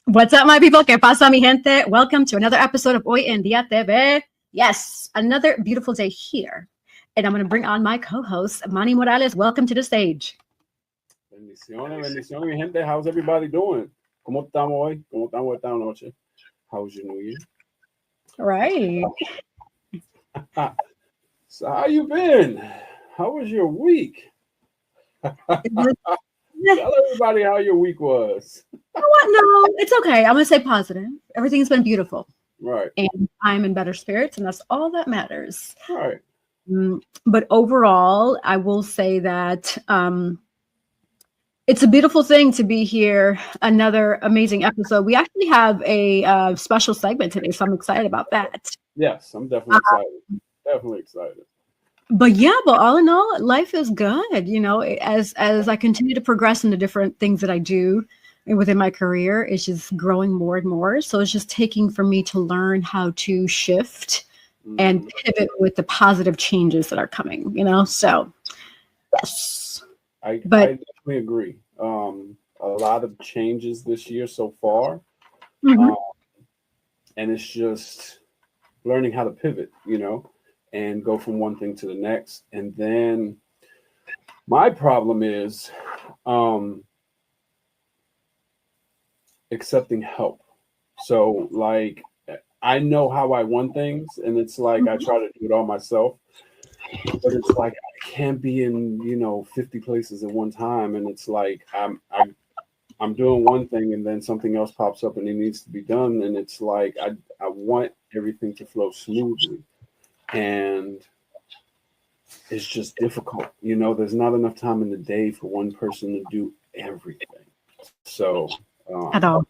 What's up, my people? ¿Qué pasa, mi gente? Welcome to another episode of Hoy En Día TV. Yes, another beautiful day here. And I'm going to bring on my co-host, Manny Morales. Welcome to the stage. Bendiciones, mi gente. How's everybody doing? ¿Cómo estamos hoy? ¿Cómo estamos esta noche? How's your new year? All right. So how you been? How was your week? Tell everybody how your week was. You know what? No, it's okay. I'm going to say positive. Everything's been beautiful. Right. And I'm in better spirits, and that's all that matters. Right. But overall, I will say that it's a beautiful thing to be here. Another amazing episode. We actually have a special segment today, so I'm excited about that. Yes, I'm definitely excited. Definitely excited. But all in all, life is good. You know, as I continue to progress in the different things that I do within my career, it's just growing more and more. So it's just taking for me to learn how to shift and pivot with the positive changes that are coming, you know? So, yes. I definitely agree. A lot of changes this year so far. And it's just learning how to pivot, you know, and go from one thing to the next. And then my problem is accepting help. So like, I know how I want things, and it's like I try to do it all myself, but it's like I can't be in, 50 places at one time. And it's like I'm doing one thing and then something else pops up and it needs to be done. And it's like I want everything to flow smoothly. And it's just difficult. There's not enough time in the day for one person to do everything. So, at all.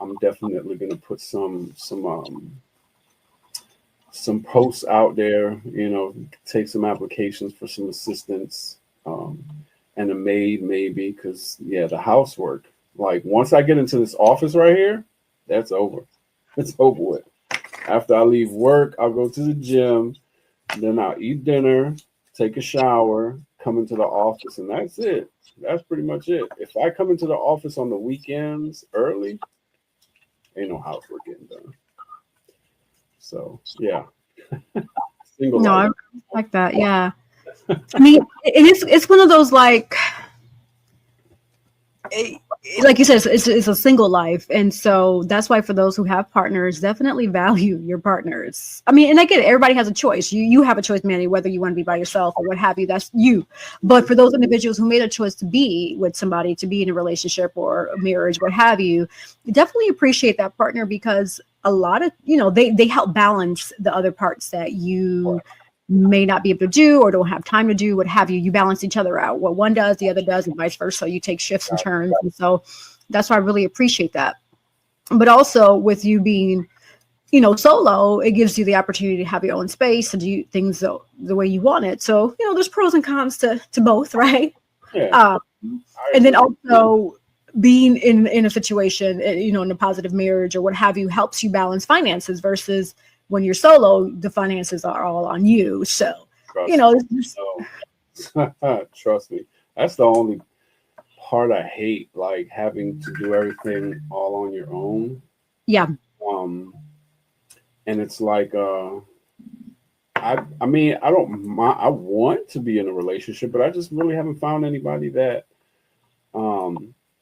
I'm definitely going to put some posts out there, take some applications for some assistance, and a maid maybe, because the housework, like once I get into this office right here, that's over. It's over with. After I leave work, I'll go to the gym, then I'll eat dinner, take a shower, come into the office, and that's it. That's pretty much it. If I come into the office on the weekends early, ain't no housework getting done. So, yeah. Single life. I like that, yeah. I mean, it's one of those like you said, it's a single life. And so that's why for those who have partners, definitely value your partners. I mean, and I get it. Everybody has a choice. You have a choice, Manny, whether you want to be by yourself or what have you, that's you. But for those individuals who made a choice to be with somebody, to be in a relationship or a marriage, what have you, definitely appreciate that partner, because a lot of, they help balance the other parts that you may not be able to do or don't have time to do, what have you. You balance each other out. What one does, the other does, and vice versa. So you take shifts and turns. And so that's why I really appreciate that. But also with you being, solo, it gives you the opportunity to have your own space and do things the way you want it. So, there's pros and cons to both, right? Yeah. And then also being in a situation, in a positive marriage or what have you, helps you balance finances versus when you're solo, the finances are all on you. So, trust me, that's the only part I hate, like having to do everything all on your own. Yeah. And it's like, I mean, I want to be in a relationship, but I just really haven't found anybody that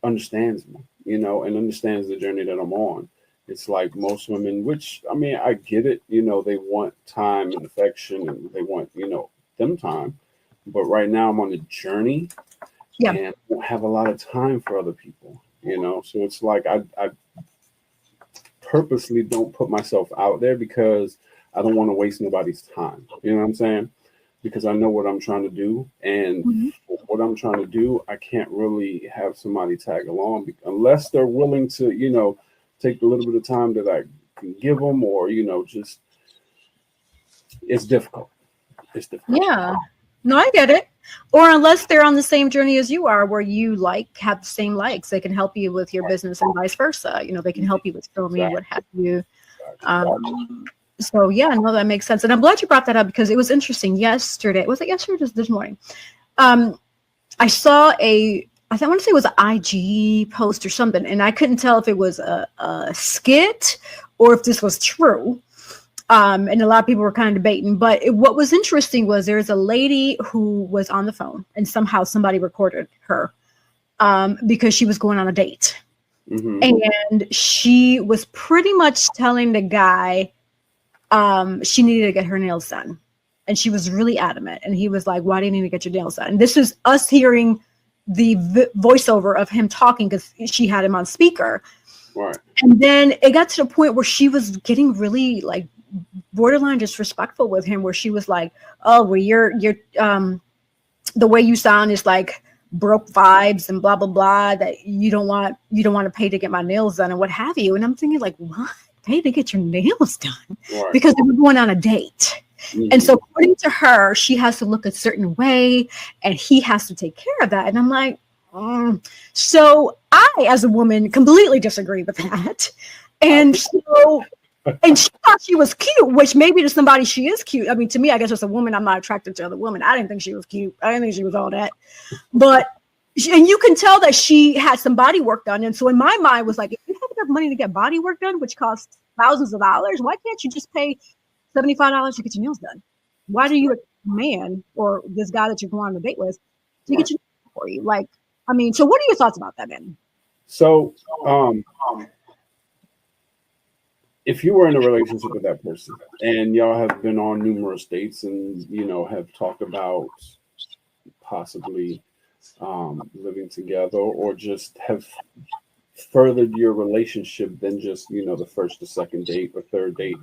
understands me, and understands the journey that I'm on. It's like most women, which, I mean, I get it, they want time and affection and they want, them time. But right now I'm on a journey and I don't have a lot of time for other people, So it's like I purposely don't put myself out there because I don't want to waste nobody's time. You know what I'm saying? Because I know what I'm trying to do. And what I'm trying to do, I can't really have somebody tag along unless they're willing to, take a little bit of time that I can give them, or, just, it's difficult. It's difficult. Yeah, no, I get it. Or unless they're on the same journey as you are, where you have the same likes, they can help you with your business and vice versa. They can help you with filming, what have you. So yeah, no, that makes sense. And I'm glad you brought that up, because it was interesting yesterday. Was it yesterday or just this morning? I saw want to say it was an IG post or something, and I couldn't tell if it was a skit or if this was true. And a lot of people were kind of debating, but what was interesting was there's a lady who was on the phone and somehow somebody recorded her because she was going on a date. And she was pretty much telling the guy she needed to get her nails done. And she was really adamant. And he was like, why do you need to get your nails done? And this is us hearing the voiceover of him talking because she had him on speaker. Right. And then it got to the point where she was getting really like borderline disrespectful with him, where she was like, oh, well, you're the way you sound is like broke vibes and blah blah blah, that you don't want to pay to get my nails done and what have you. And I'm thinking like, what? Pay to get your nails done? Right. Because they were going on a date. And so according to her, she has to look a certain way and he has to take care of that. And I'm like, so I, as a woman, completely disagree with that. And so, and she thought she was cute, which maybe to somebody she is cute. I mean, to me, I guess as a woman, I'm not attracted to other women. I didn't think she was cute. I didn't think she was all that. But, and you can tell that she had some body work done. And so in my mind was like, if you have enough money to get body work done, which costs thousands of dollars, why can't you just pay $75 to get your nails done? Why do you a man or this guy that you're going on a date with to get your nails for you? Like, I mean, so what are your thoughts about that, man? So, if you were in a relationship with that person and y'all have been on numerous dates and, you know, have talked about possibly living together or just have furthered your relationship than just, you know, the first or second date or third date,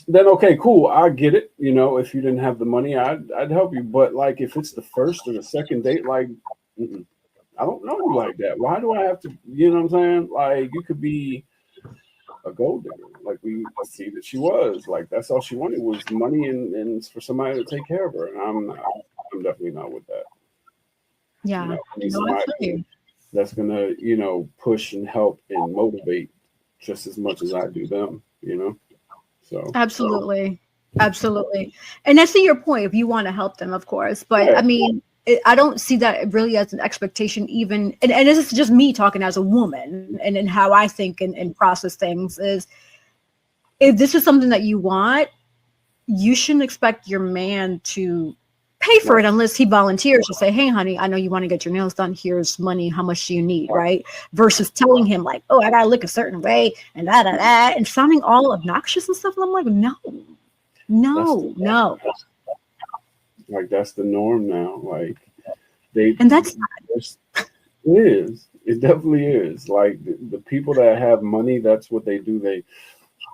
then okay, cool, I get it. You know, if you didn't have the money, I'd help you. But like, if it's the first or the second date, like, I don't know you like that. Why do I have to? You know what I'm saying? Like, you could be a gold digger. Like we see that she was. Like that's all she wanted was money and for somebody to take care of her. And I'm definitely not with that. Yeah, you know, that's gonna, you know, push and help and motivate just as much as I do them. You know. So absolutely. And that's to your point, if you want to help them, of course. But yeah. I mean, I don't see that really as an expectation even. And this is just me talking as a woman and how I think and process things is if this is something that you want, you shouldn't expect your man to pay for it unless he volunteers to say, hey, honey, I know you want to get your nails done. Here's money. How much do you need? Right. Versus telling him like, oh, I got to look a certain way and that and sounding all obnoxious and stuff. And I'm like, no. Like that's the norm now. Like it is. It definitely is. Like the people that have money, that's what they do. They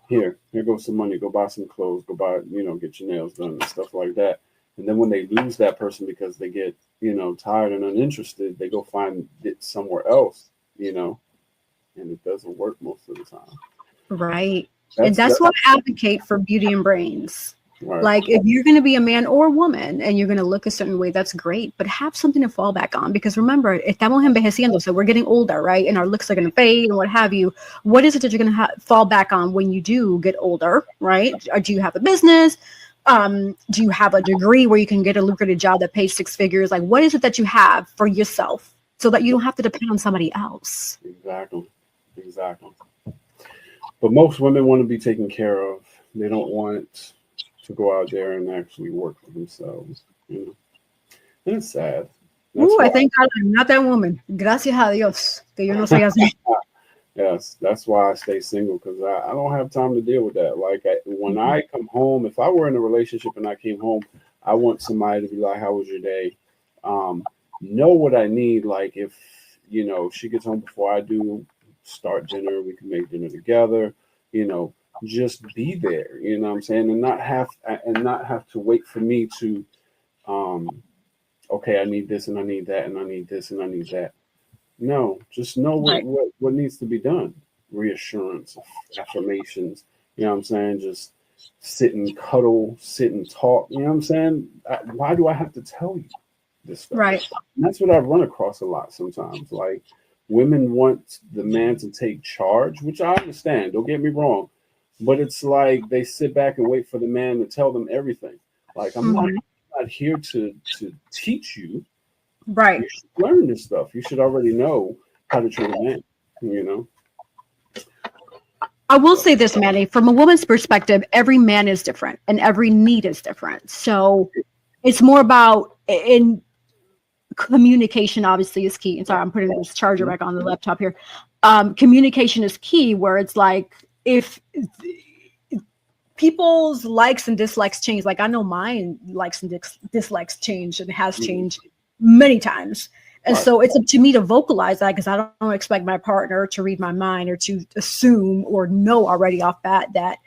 here goes some money. Go buy some clothes. Go buy, you know, get your nails done and stuff like that. And then when they lose that person because they get, you know, tired and uninterested, they go find it somewhere else, you know, and it doesn't work most of the time. Right. That's why I advocate for beauty and brains. Right. Like if you're going to be a man or a woman and you're going to look a certain way, that's great, but have something to fall back on, because remember, estamos envejeciendo, so we're getting older, right? And our looks are going to fade and what have you. What is it that you're going to fall back on when you do get older, right? Or do you have a business? Do you have a degree where you can get a lucrative job that pays 6 figures? Like, what is it that you have for yourself so that you don't have to depend on somebody else? Exactly. But most women want to be taken care of. They don't want to go out there and actually work for themselves, you know. And it's sad. I think I'm not that woman. Gracias a Dios que yo no soy así. Yes, that's why I stay single, because I don't have time to deal with that. Like when I come home, if I were in a relationship and I came home, I want somebody to be like, how was your day? Know what I need. Like if, you know, she gets home before I do, start dinner, we can make dinner together, you know, just be there, you know what I'm saying? And not have to wait for me to, okay, I need this and I need that and I need this and I need that. No, just know what needs to be done. Reassurance, affirmations, you know what I'm saying? Just sit and cuddle, sit and talk, you know what I'm saying? Why do I have to tell you this stuff? Right. And that's what I run across a lot sometimes. Like women want the man to take charge, which I understand, don't get me wrong, but it's like they sit back and wait for the man to tell them everything. Like I'm not here to teach you. Right. You should learn this stuff. You should already know how to treat a man, you know? I will say this, Manny, from a woman's perspective, every man is different and every need is different. So it's more about in communication, obviously, is key. And sorry, I'm putting this charger back on the laptop here. Communication is key, where it's like if people's likes and dislikes change, like I know mine likes and dislikes change and has changed many times. And so it's up to me to vocalize that, because I don't expect my partner to read my mind or to assume or know already off bat that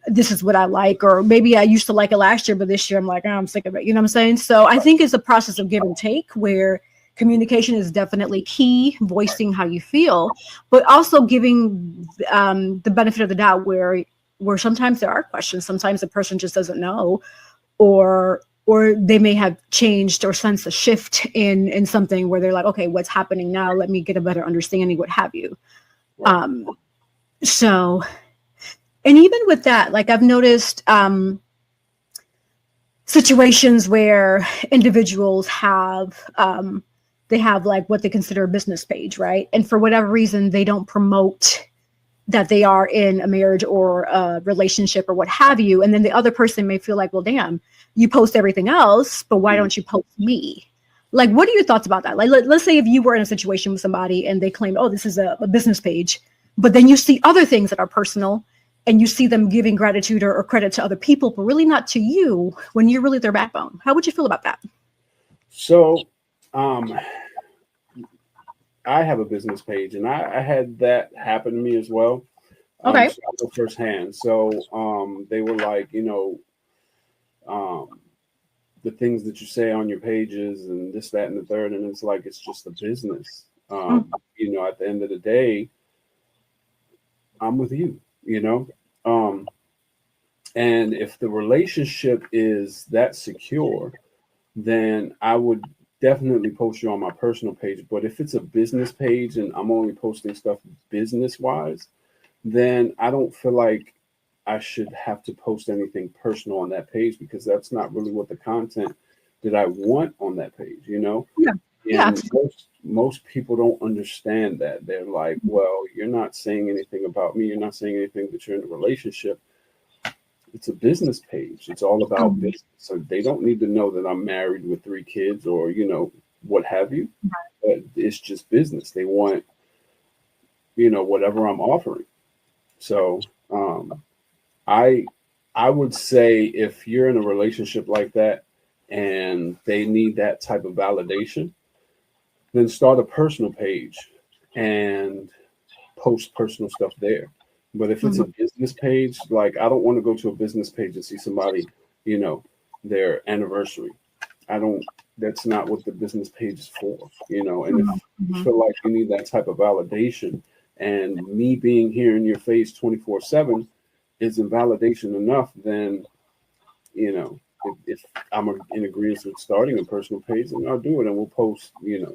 this is what I like, or maybe I used to like it last year, but this year I'm like, oh, I'm sick of it. You know what I'm saying? So I think it's a process of give and take, where communication is definitely key, voicing how you feel, but also giving the benefit of the doubt, where sometimes there are questions, sometimes the person just doesn't know, or they may have changed or sensed a shift in something where they're like, okay, what's happening now? Let me get a better understanding, what have you. So, and even with that, like I've noticed situations where individuals have, they have like what they consider a business page, right? And for whatever reason, they don't promote that they are in a marriage or a relationship or what have you. And then the other person may feel like, well, damn, you post everything else, but why don't you post me? Like, what are your thoughts about that? Like, let's say if you were in a situation with somebody and they claim, oh, this is a business page, but then you see other things that are personal and you see them giving gratitude or credit to other people, but really not to you, when you're really their backbone. How would you feel about that? So, I have a business page, and I had that happen to me as well. Okay. So I know firsthand. So they were like, the things that you say on your pages and this, that, and the third, and it's like, it's just a business. At the end of the day, I'm with you, and if the relationship is that secure, then I would definitely post you on my personal page. But if it's a business page and I'm only posting stuff business wise, then I don't feel like I should have to post anything personal on that page, because that's not really what the content that I want on that page, Yeah. And most people don't understand that. They're like, well, you're not saying anything about me. You're not saying anything that you're in a relationship. It's a business page. It's all about business. So they don't need to know that I'm married with 3 kids or, what have you. But it's just business. They want, whatever I'm offering. So I would say if you're in a relationship like that and they need that type of validation, then start a personal page and post personal stuff there. But if it's a business page, like I don't want to go to a business page and see somebody, their anniversary. That's not what the business page is for, and if you feel like you need that type of validation, and me being here in your face 24/7 isn't validation enough, then, if I'm in agreement with starting a personal page, then I'll do it and we'll post,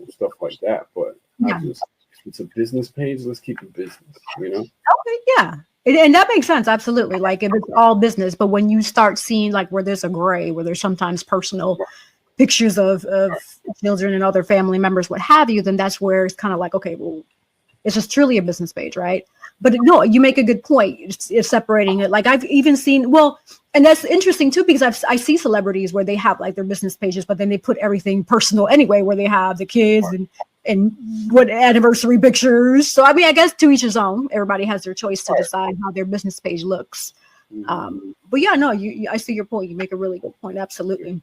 stuff like that. But if it's a business page, let's keep it business, Okay, yeah. And that makes sense. Absolutely. Like if it's all business, but when you start seeing like where there's a gray, where there's sometimes personal pictures of children and other family members, what have you, then that's where it's kind of like, okay, well, it's just truly a business page, right? But no, you make a good point. It's separating it. Like I've even seen, and that's interesting too, because I see celebrities where they have like their business pages, but then they put everything personal anyway, where they have the kids and what anniversary pictures. So I mean, I guess to each his own. Everybody has their choice to decide how their business page looks. But yeah, no, I see your point. You make a really good point. Absolutely.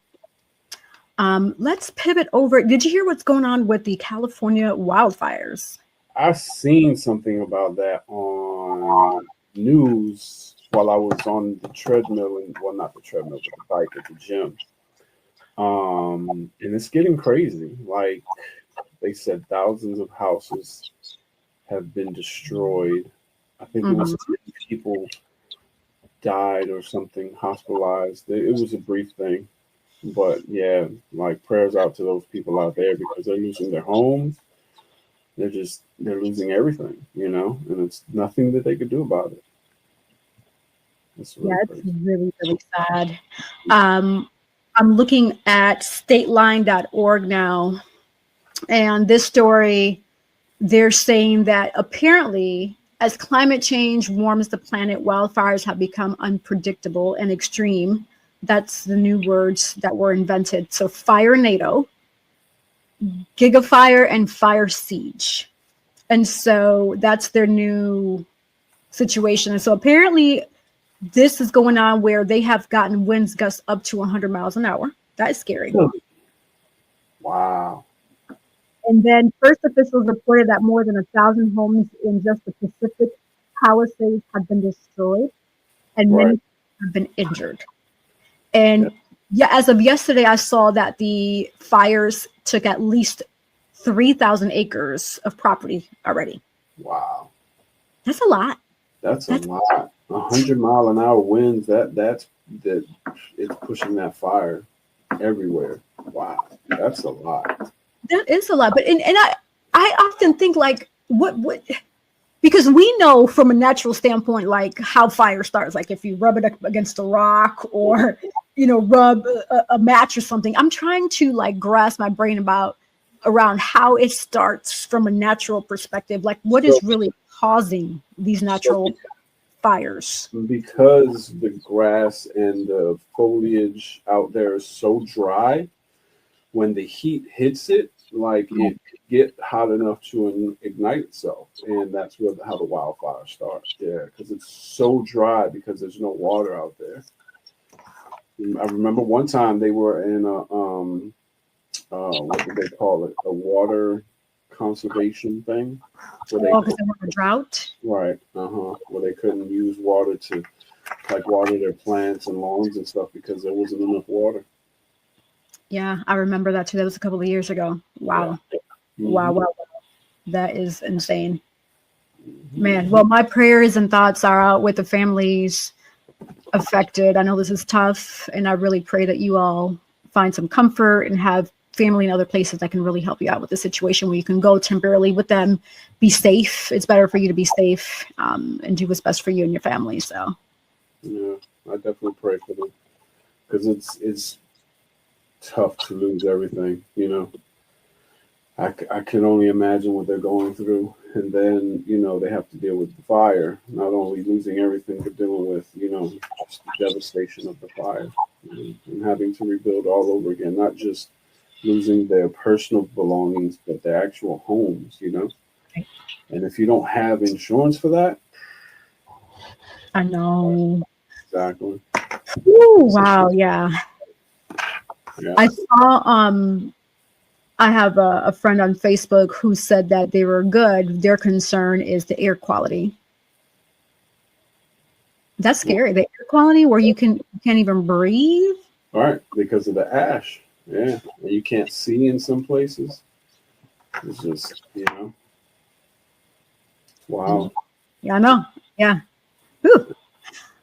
Let's pivot over. Did you hear what's going on with the California wildfires? I've seen something about that on news while I was on the treadmill, not the treadmill, but the bike at the gym. And it's getting crazy. Like they said, thousands of houses have been destroyed. I think it was 3 people died or something, hospitalized. It was a brief thing. But yeah, like prayers out to those people out there, because they're losing their homes. They're losing everything, and it's nothing that they could do about it. It's really, really sad. I'm looking at stateline.org now, And this story, they're saying that apparently, as climate change warms the planet, wildfires have become unpredictable and extreme. That's the new words that were invented. So fire NATO, gigafire, and fire siege. And so that's their new situation. And so apparently this is going on where they have gotten winds gusts up to 100 miles an hour. That is scary. Wow. And then first officials reported that more than 1,000 homes in just the Pacific Palisades have been destroyed and many have been injured. And yeah, as of yesterday, I saw that the fires took at least 3,000 acres of property already. Wow. That's a lot. That's a lot. 100-mile-an-hour winds. That's it's pushing that fire everywhere. Wow, that's a lot. That is a lot. But and I often think like what because we know from a natural standpoint like how fire starts. Like if you rub it up against a rock or rub a match or something. I'm trying to like grasp my brain around how it starts from a natural perspective. Like what is really causing these natural fires? Because the grass and the foliage out there is so dry, when the heat hits it, like it get hot enough to ignite itself, and that's how the wildfire starts. Yeah, because it's so dry because there's no water out there. I remember one time they were in a what do they call it? A water conservation thing. Because they were in a drought. Right. Where they couldn't use water to like water their plants and lawns and stuff because there wasn't enough water. Yeah, I remember that too. That was a couple of years ago. Wow. Yeah. Wow. That is insane. Man, well, my prayers and thoughts are out with the families affected. I know this is tough, and I really pray that you all find some comfort and have family in other places that can really help you out with the situation where you can go temporarily with them, be safe. It's better for you to be safe and do what's best for you and your family. So, yeah, I definitely pray for them because it's tough to lose everything. I can only imagine what they're going through, and then they have to deal with the fire. Not only losing everything, but dealing with just the devastation of the fire and having to rebuild all over again. Not just losing their personal belongings, but their actual homes. And if you don't have insurance for that, I know exactly. Ooh, wow, yeah. I saw I have a friend on Facebook who said that they were good. Their concern is the air quality. That's scary. The air quality where you can't even breathe. All right, because of the ash. Yeah, you can't see in some places. It's just wow. Yeah, I know. Yeah. Whew.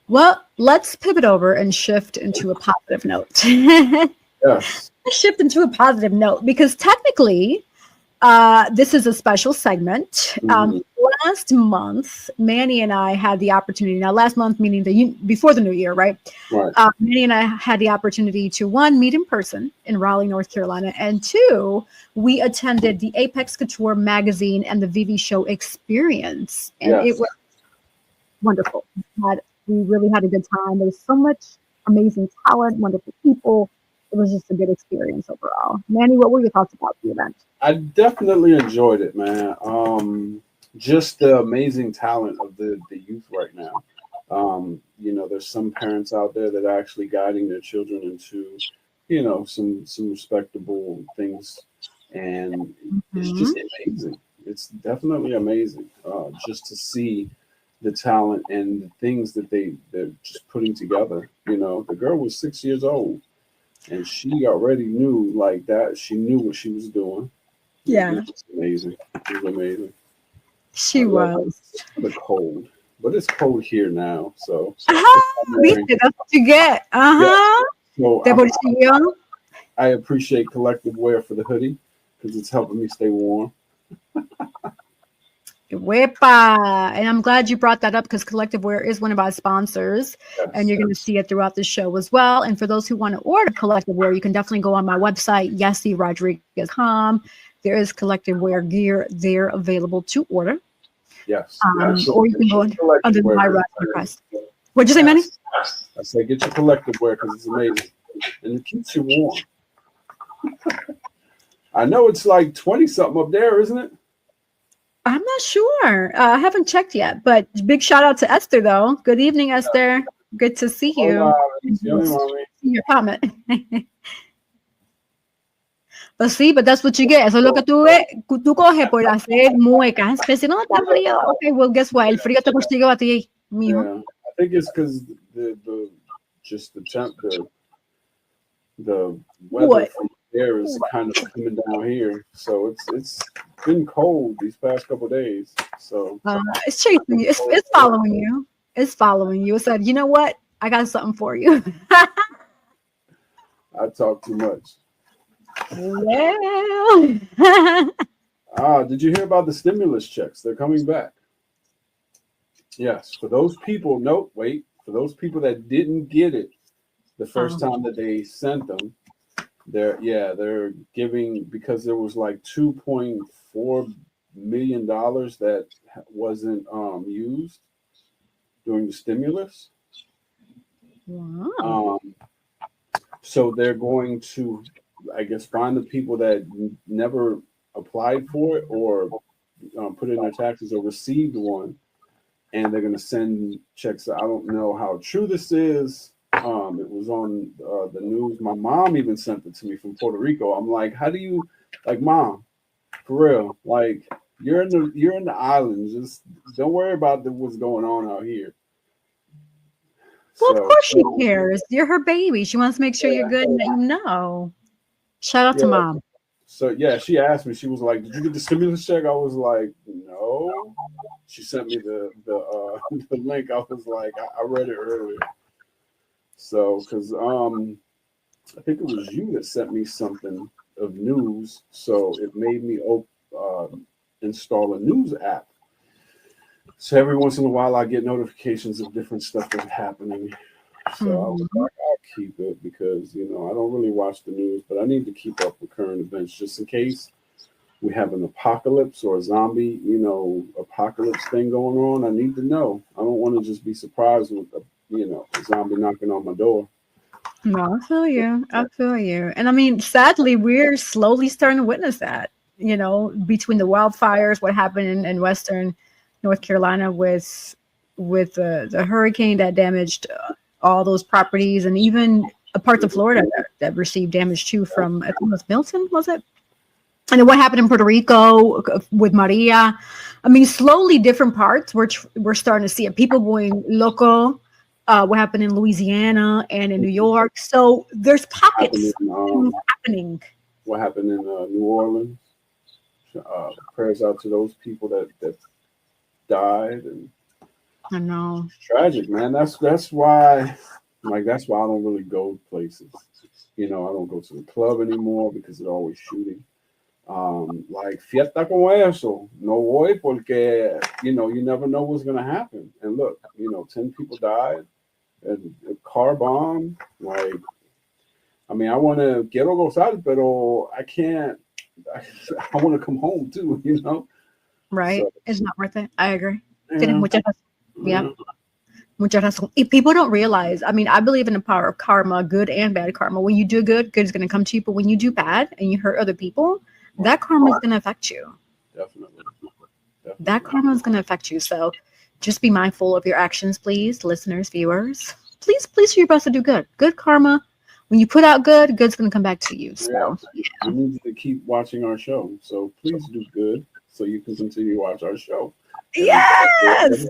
Well, let's pivot over and shift into a positive note. Yes. Shift into a positive note because technically this is a special segment. Last month, Manny and I had the opportunity. Now, last month meaning before the new year, right? Right. Manny and I had the opportunity to one, meet in person in Raleigh, North Carolina, and two, we attended the Apex Couture magazine and the Vivi Show experience, and It was wonderful. We really had a good time. There was so much amazing talent, wonderful people. It was just a good experience overall. Manny, what were your thoughts about the event? I definitely enjoyed it, man. Just the amazing talent of the youth right now. There's some parents out there that are actually guiding their children into, some respectable things. And it's just amazing. It's definitely amazing just to see the talent and the things that they're just putting together. The girl was 6 years old. And she already knew like that. She knew what she was doing. Yeah. It was amazing. It was amazing. She was. The cold. But it's cold here now. So that's what you get. So I appreciate Collective Wear for the hoodie because it's helping me stay warm. Wepa. And I'm glad you brought that up because Collective Wear is one of our sponsors, and you're going to see it throughout the show as well. And for those who want to order Collective Wear, you can definitely go on my website, yessierodriguez.com. there is collective wear gear there available to order. Yes. Or you can go under my request. What'd you say, Manny? I say get your collective wear because it's amazing. And it keeps you warm. I know it's like 20 something up there, isn't it? I'm not sure. I haven't checked yet, but big shout out to Esther though. Good evening, Esther. Good to see you. Hola, see your comment. But sí, but that's what you get. Eso es lo que tú coges por hacer muecas. Pero si no está frío, okay, well, guess what? El frío te consigo a ti, mijo. Yeah, I think it's because the weather from there is kind of coming down here, so it's been cold these past couple of days. So it's chasing you. It's following you. It's following you. It said, you know what? I got something for you. I talk too much. Well, did you hear about the stimulus checks? They're coming back. Yes, for those people. No, wait. For those people that didn't get it the first time that they sent them, they're giving, because there was like $2.4 million that wasn't used during the stimulus. Wow. So they're going to, I guess, find the people that never applied for it or put in their taxes or received one, and they're going to send checks. I don't know how true this is. It was on the news. My mom even sent it to me from Puerto Rico. I'm like, how do you, like, Mom, for real, like, you're in the islands. Just don't worry about what's going on out here. Well, of course she cares. You're her baby. She wants to make sure you're good and that you know. Shout out to Mom. So she asked me. She was like, "Did you get the stimulus check?" I was like, "No." She sent me the link. I was like, I read it earlier. So, because I think it was you that sent me something of news. So it made me install a news app. So every once in a while, I get notifications of different stuff that's happening. So I was like, I'll keep it because, I don't really watch the news, but I need to keep up with current events just in case we have an apocalypse or a zombie, apocalypse thing going on. I need to know. I don't want to just be surprised with, a zombie knocking on my door. No, I feel you. And I mean, sadly, we're slowly starting to witness that, between the wildfires, what happened in Western North Carolina with the hurricane that damaged all those properties, and even parts of Florida that received damage too from, I think it was Milton, was it? And then what happened in Puerto Rico with Maria. I mean, slowly different parts, we're starting to see it. People going local. What happened in Louisiana and in New York. So there's pockets happening. What happened in New Orleans. Prayers out to those people that died. And I know. It's tragic, man. That's why I don't really go places. I don't go to the club anymore because they're always shooting. Like fiesta como eso, no voy porque you never know what's gonna happen. And look, 10 people died, and a car bomb. Like, I mean, I want to quiero gozar, pero I can't. I want to come home too. Right? So, it's not worth it. I agree. Yeah. Yeah. Mucha razón. People don't realize, I mean, I believe in the power of karma, good and bad karma. When you do good is going to come to you. But when you do bad and you hurt other people, that karma is going to affect you. Definitely. That karma is going to affect you. So just be mindful of your actions, please, listeners, viewers. Please do your best to do good. Good karma. When you put out good, good's going to come back to you. So you need to keep watching our show. So please do good so you can continue to watch our show. Yes.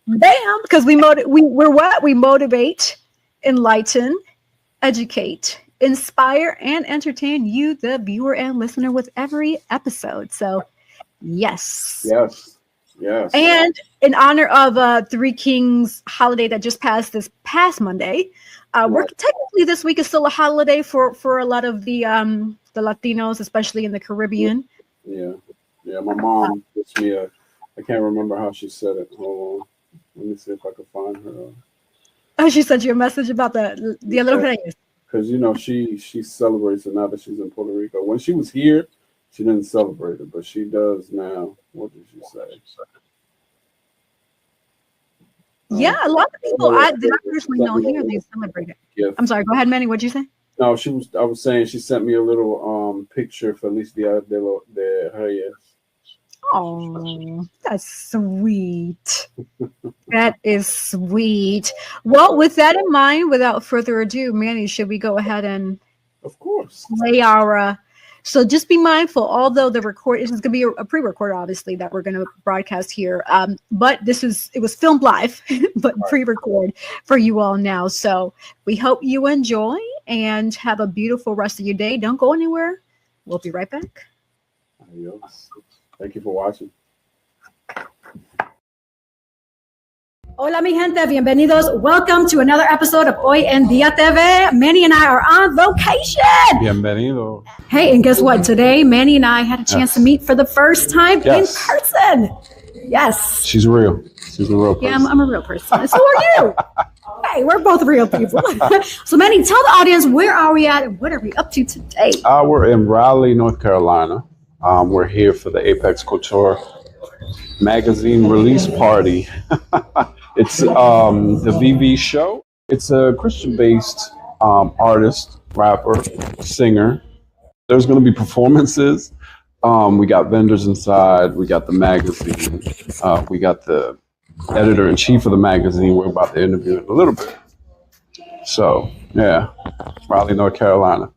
Bam. Because we're what? We motivate, enlighten, educate, inspire, and entertain you, the viewer and listener, with every episode. So yes. And in honor of Three Kings holiday that just passed this past Monday, we're technically, this week is still a holiday for a lot of the Latinos, especially in the Caribbean. Yeah. My mom gives me I can't remember how she said it. Hold on. Let me see if I can find her. Oh, she sent you a message about the Dia de los Reyes. Because she celebrates it now that she's in Puerto Rico. When she was here, She didn't celebrate it, but she does now. What did she say? Yeah, a lot of people I personally know here, they celebrate it. Yeah. I'm sorry, go ahead, Manny. What'd you say? No, I was saying she sent me a little picture Feliz Dia de Reyes. Oh, that's sweet. That is sweet. Well, with that in mind, without further ado, Manny, should we go ahead and of course play our so just be mindful, although the record is going to be a pre-record, obviously, that we're going to broadcast here. But it was filmed live, but pre-record for you all now. So we hope you enjoy and have a beautiful rest of your day. Don't go anywhere. We'll be right back. Adios. Thank you for watching. Hola, mi gente, bienvenidos. Welcome to another episode of Hoy En Día TV. Manny and I are on location. Bienvenido. Hey, and guess what? Today, Manny and I had a chance to meet for the first time in person. Yes. She's real. She's a real person. Yeah, I'm a real person. So are you. Hey, we're both real people. So, Manny, tell the audience, where are we at and what are we up to today? We're in Raleigh, North Carolina. We're here for the Apex Couture magazine release party. It's the VV show. It's a Christian-based artist, rapper, singer. There's going to be performances. We got vendors inside. We got the magazine. We got the editor-in-chief of the magazine. We're about to interview in a little bit. So, yeah, Raleigh, North Carolina.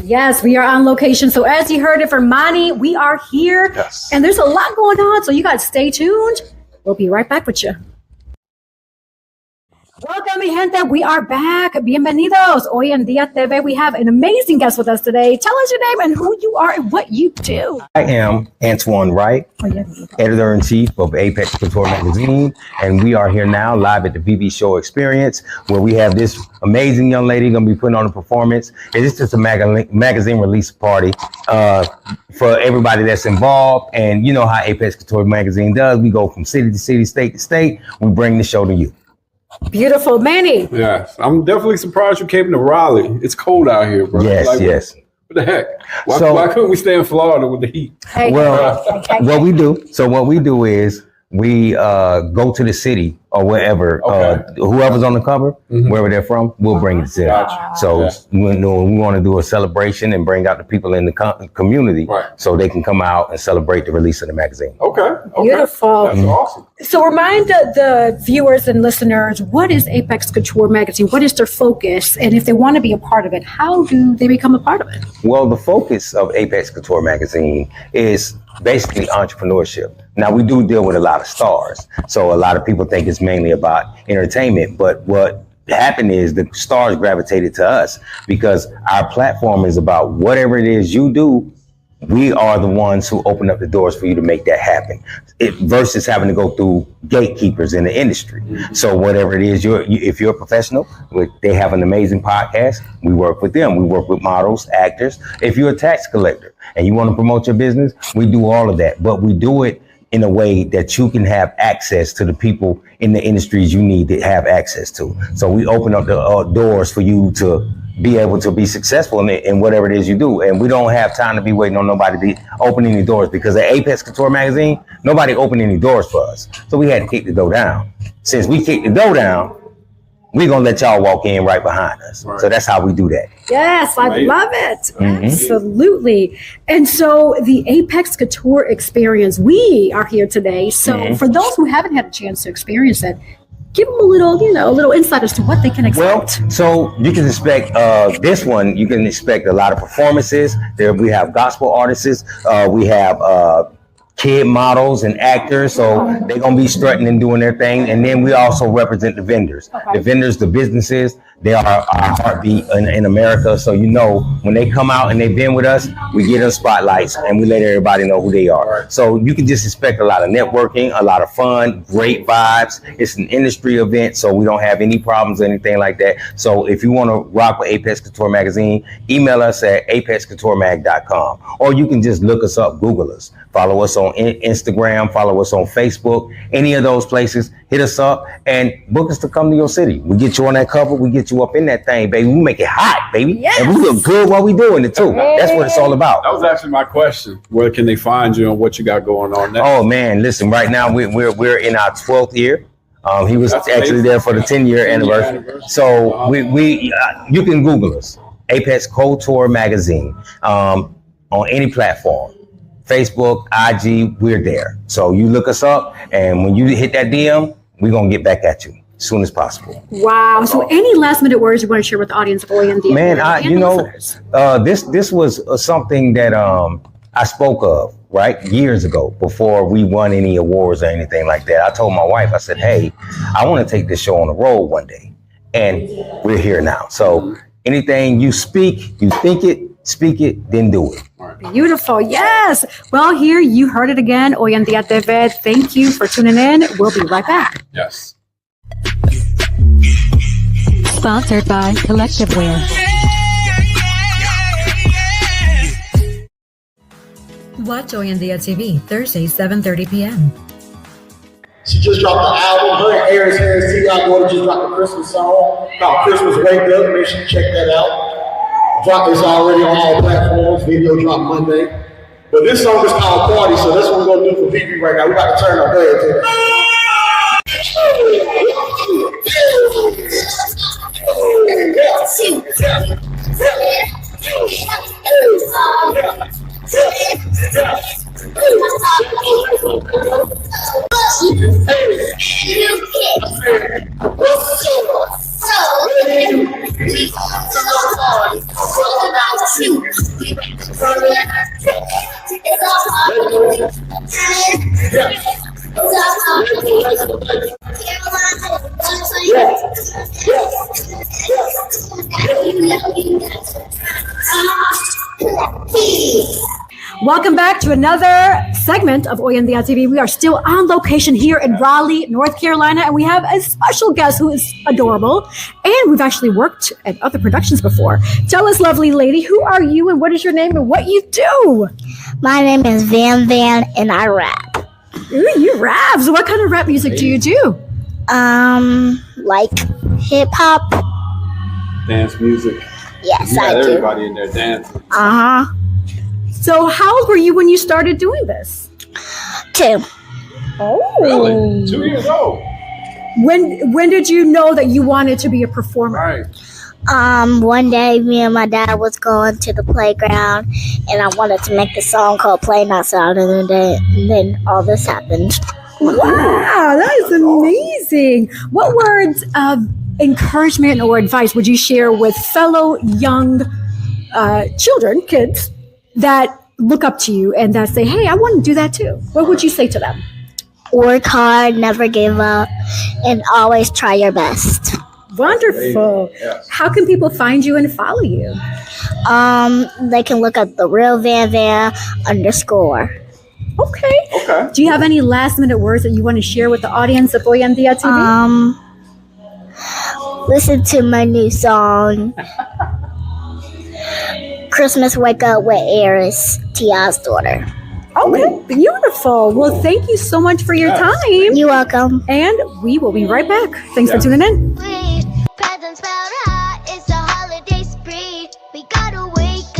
Yes, we are on location. So as you heard it from Manny, we are here. Yes. And there's a lot going on. So you guys stay tuned. We'll be right back with you. Welcome, mi gente. We are back. Bienvenidos. Hoy En Día TV. We have an amazing guest with us today. Tell us your name and who you are and what you do. I am Antoine Wright, editor-in-chief of Apex Couture magazine, and we are here now live at the VV Show Experience, where we have this amazing young lady going to be putting on a performance. It's just a magazine release party for everybody that's involved, and you know how Apex Couture magazine does. We go from city to city, state to state. We bring the show to you. Beautiful. Manny. Yes, I'm definitely surprised you came to Raleigh. It's cold out here, bro. Yes, yes. What the heck? Why couldn't we stay in Florida with the heat? Hey, well, what we do is we go to the city or wherever, whoever's on the cover, wherever they're from, we'll bring it to them. So we want to do a celebration and bring out the people in the community so they can come out and celebrate the release of the magazine. Okay. Beautiful. That's awesome. So remind the viewers and listeners, what is Apex Couture magazine? What is their focus? And if they want to be a part of it, how do they become a part of it? Well, the focus of Apex Couture magazine is basically entrepreneurship. Now, we do deal with a lot of stars. So a lot of people think it's mainly about entertainment. But what happened is the stars gravitated to us because our platform is about whatever it is you do. We are the ones who open up the doors for you to make that happen versus having to go through gatekeepers in the industry. So whatever it is, if you're a professional, they have an amazing podcast. We work with them. We work with models, actors. If you're a tax collector and you want to promote your business, we do all of that. But we do it in a way that you can have access to the people in the industries you need to have access to. So we open up the doors for you to be able to be successful in whatever it is you do. And we don't have time to be waiting on nobody to open any doors because at Apex Couture magazine, nobody opened any doors for us. So we had to kick the door down. Since we kicked the door down, we're going to let y'all walk in right behind us. So that's how we do that. Yes, I love it. Absolutely. And so the Apex Couture experience, we are here today. So for those who haven't had a chance to experience it, give them a little insight as to what they can expect. Well, so you can expect this one. You can expect a lot of performances. There we have gospel artists. We have kid models and actors. So they're going to be strutting and doing their thing. And then we also represent the vendors. The vendors, the businesses, they are our heartbeat in America. So, when they come out and they've been with us, we get them spotlights and we let everybody know who they are. So you can just expect a lot of networking, a lot of fun, great vibes. It's an industry event, so we don't have any problems or anything like that. So if you want to rock with Apex Couture magazine, email us at apexcouturemag.com, or you can just look us up, Google us. Follow us on Instagram, follow us on Facebook, any of those places. Hit us up and book us to come to your city. We get you on that cover. We get get you up in that thing, baby. We make it hot, baby. Yes. And we look good while we doing it too. That's what it's all about. That was actually my question. Where can they find you and what you got going on next? Oh man, listen, right now we're in our 12th year. He was That's actually amazing. there for the 10-year anniversary. So we you can Google us, Apex Coture magazine, on any platform. Facebook, IG, we're there. So you look us up, and when you hit that DM, we're gonna get back at you as soon as possible. Wow. So any last minute words you want to share with the audience of Hoy En Día? Man, this was something that I spoke of, right, years ago before we won any awards or anything like that. I told my wife, I said, hey, I want to take this show on the road one day, and we're here now. So anything you speak, you think it, speak it, then do it. Beautiful. Yes. Well, here you heard it again. Hoy En Día TV. Thank you for tuning in. We'll be right back. Yes. Sponsored by Collective Wear. Watch Hoy En Día TV Thursdays 7:30 p.m. She just dropped the album. Her and Harris T.I. Gordon just dropped a Christmas song called Christmas Wake Up. Make sure you check that out. It's already on all platforms. Video drop Monday. But this song is called Party, so that's what we're going to do for VV right now. We're about to turn our heads to Welcome back to another segment of Hoy En Día TV. We are still on location here in Raleigh, North Carolina, and we have a special guest who is adorable. And we've actually worked at other productions before. Tell us, lovely lady, who are you and what is your name and what you do? My name is Van Van and I rap. Ooh, you rap. So what kind of rap music do you do? Like hip hop. Dance music. Yes, You got I do. everybody in there dancing. Uh-huh. So how old were you when you started doing this? 2. Oh. Really? 2 years old. When did you know that you wanted to be a performer? Right. One day me and my dad was going to the playground and I wanted to make the song called Play Not Sound, and then all this happened. Wow, that is amazing. What words of encouragement or advice would you share with fellow young children, kids, that look up to you and that say, hey, I want to do that too? What would you say to them? Work hard, never give up, and always try your best. Wonderful. Yes. How can people find you and follow you? They can look up the real Van Van _ Okay. Okay. Do you have any last minute words that you want to share with the audience of Hoy En Día TV? Listen to my new song, Christmas Wake Up with Eris, T.I.'s daughter. Okay, beautiful. Well, thank you so much for your time. You're welcome. And we will be right back. Thanks for tuning in. Presents piled high, it's a holiday spree. We gotta wake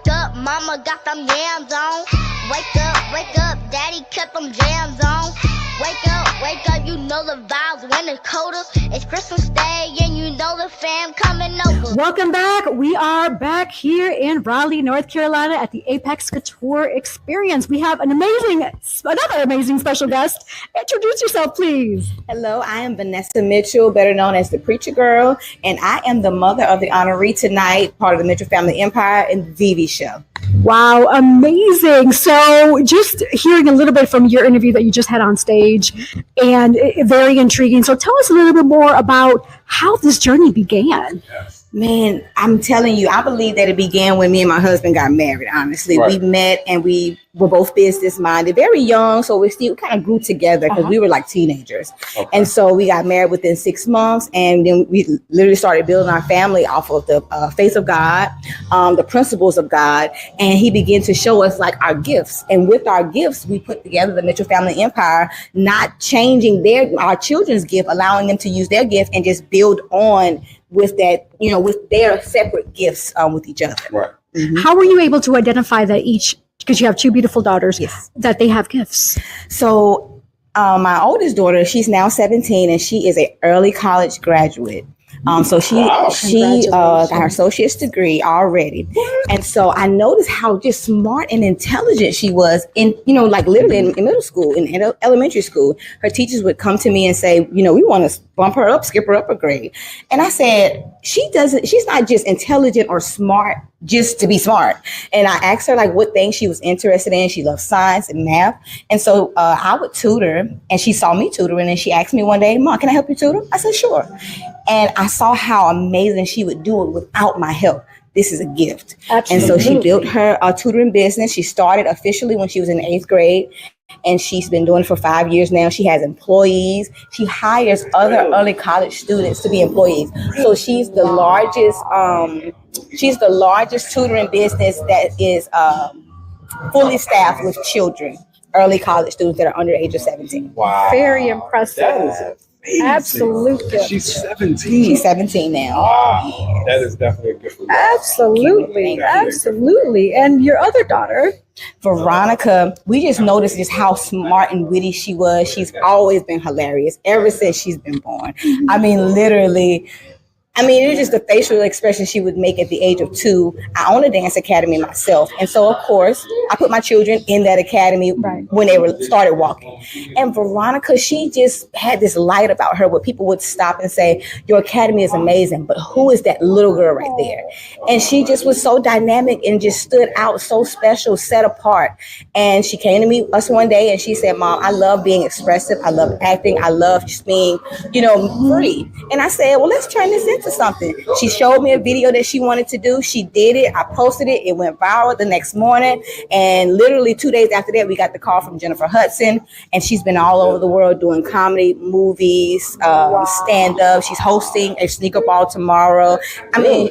up, mama got them yams on. Wake up, daddy kept them jams on. Wake up, you know the vibes when it's colder. It's Christmas Day and you know the fam coming over. Welcome back. We are back here in Raleigh, North Carolina at the Apex Couture Experience. We have another amazing special guest. Introduce yourself, please. Hello, I am Vanessa Mitchell, better known as the Preacher Girl, and I am the mother of the honoree tonight, part of the Mitchell Family Empire and the Vivi Show. Wow, amazing. So just hearing a little bit from your interview that you just had on stage, and very intriguing. So tell us a little bit more about how this journey began. Man, I'm telling you, I believe that it began when me and my husband got married, honestly. Right. We met and we were both business minded, very young. So we still kind of grew together because we were like teenagers. Okay. And so we got married within 6 months. And then we literally started building our family off of the faith of God, the principles of God. And he began to show us like our gifts. And with our gifts, we put together the Mitchell Family Empire, not changing our children's gift, allowing them to use their gift and just build on with that, with their separate gifts with each other. Right. Mm-hmm. How were you able to identify that each, because you have two beautiful daughters, that they have gifts? So my oldest daughter, she's now 17 and she is an early college graduate. So she got her associate's degree already. And so I noticed how just smart and intelligent she was in, like literally in middle school, in elementary school. Her teachers would come to me and say, we want to bump her up, skip her up a grade. And I said, she's not just intelligent or smart just to be smart. And I asked her like what things she was interested in. She loves science and math. And so I would tutor, and she saw me tutoring, and she asked me one day, Mom, can I help you tutor? I said, sure. And I saw how amazing she would do it without my help. This is a gift. Absolutely. And so she built her tutoring business. She started officially when she was in 8th grade. And she's been doing it for 5 years now. She has employees. She hires other early college students to be employees. So she's the largest tutoring business that is fully staffed with children, early college students that are under the age of 17. Wow. Very impressive. That is amazing. Absolutely. She's 17. She's 17 now. Wow. That is definitely a gift. Absolutely. Absolutely. And your other daughter, Veronica, we just noticed just how smart and witty she was. She's always been hilarious ever since she's been born. I mean, literally. It was just the facial expression she would make at the age of 2. I own a dance academy myself. And so, of course, I put my children in that academy when they started walking. And Veronica, she just had this light about her where people would stop and say, your academy is amazing, but who is that little girl right there? And she just was so dynamic and just stood out, so special, set apart. And she came to us one day and she said, Mom, I love being expressive. I love acting. I love just being, free. And I said, well, let's turn this into something. She showed me a video that she wanted to do. She did it. I posted it. It went viral the next morning. And literally 2 days after that, we got the call from Jennifer Hudson. And she's been all over the world doing comedy, movies, stand-up. She's hosting a sneaker ball tomorrow.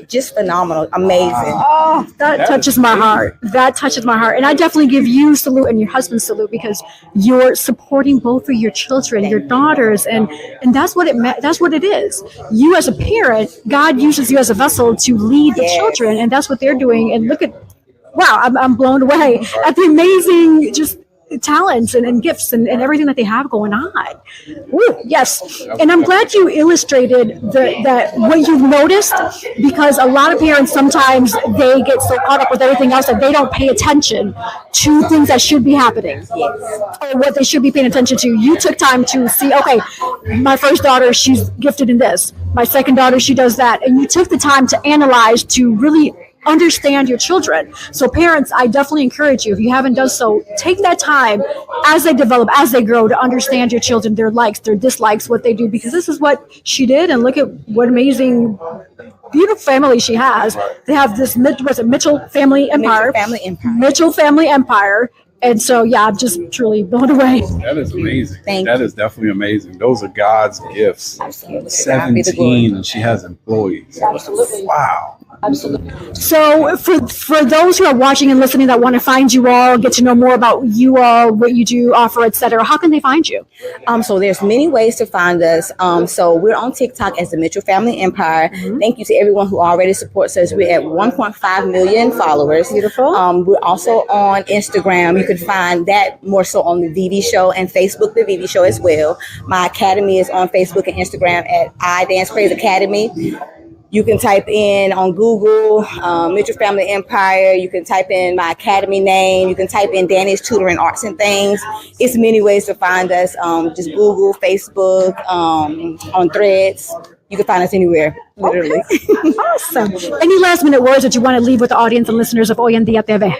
Just phenomenal. Amazing. Oh, that touches my heart. That touches my heart. And I definitely give you salute and your husband salute because you're supporting both of your children, your daughters. And that's what it is. You as a parent, God uses you as a vessel to lead the children, and that's what they're doing. And look at, wow, I'm blown away at the amazing just talents and gifts and everything that they have going on. Ooh, yes. And I'm glad you illustrated that what you've noticed, because a lot of parents sometimes they get so caught up with everything else that they don't pay attention to things that should be happening or what they should be paying attention to. You took time to see, okay, my first daughter, she's gifted in this. My second daughter, she does that. And you took the time to analyze, to really understand your children. So parents, I definitely encourage you, if you haven't done so, take that time as they develop, as they grow, to understand your children, their likes, their dislikes, what they do, because this is what she did. And look at what amazing, beautiful family she has. They have this, Mitchell Family Empire. Mitchell Family Empire. And so, yeah, I'm just truly blown away. That is amazing. Thank that you. is definitely amazing. Those are God's gifts. Absolutely. 17 and she has employees. Absolutely. Wow. Absolutely. So for those who are watching and listening that want to find you all, get to know more about you all, what you do, offer, etc., how can they find you? So there's many ways to find us. So we're on TikTok as the Mitchell Family Empire. Mm-hmm. Thank you to everyone who already supports us. We're at 1.5 million followers. Beautiful. We're also on Instagram. You can find that more so on the Vivi Show, and Facebook, the Vivi Show as well. My academy is on Facebook and Instagram at I Dance Praise Academy. You can type in on Google, Mitchell Family Empire. You can type in my academy name. You can type in Danny's Tutoring Arts and Things. It's many ways to find us. Just Google, Facebook, on Threads. You can find us anywhere, literally. Okay. Awesome. Any last minute words that you want to leave with the audience and listeners of Hoy En Día TV?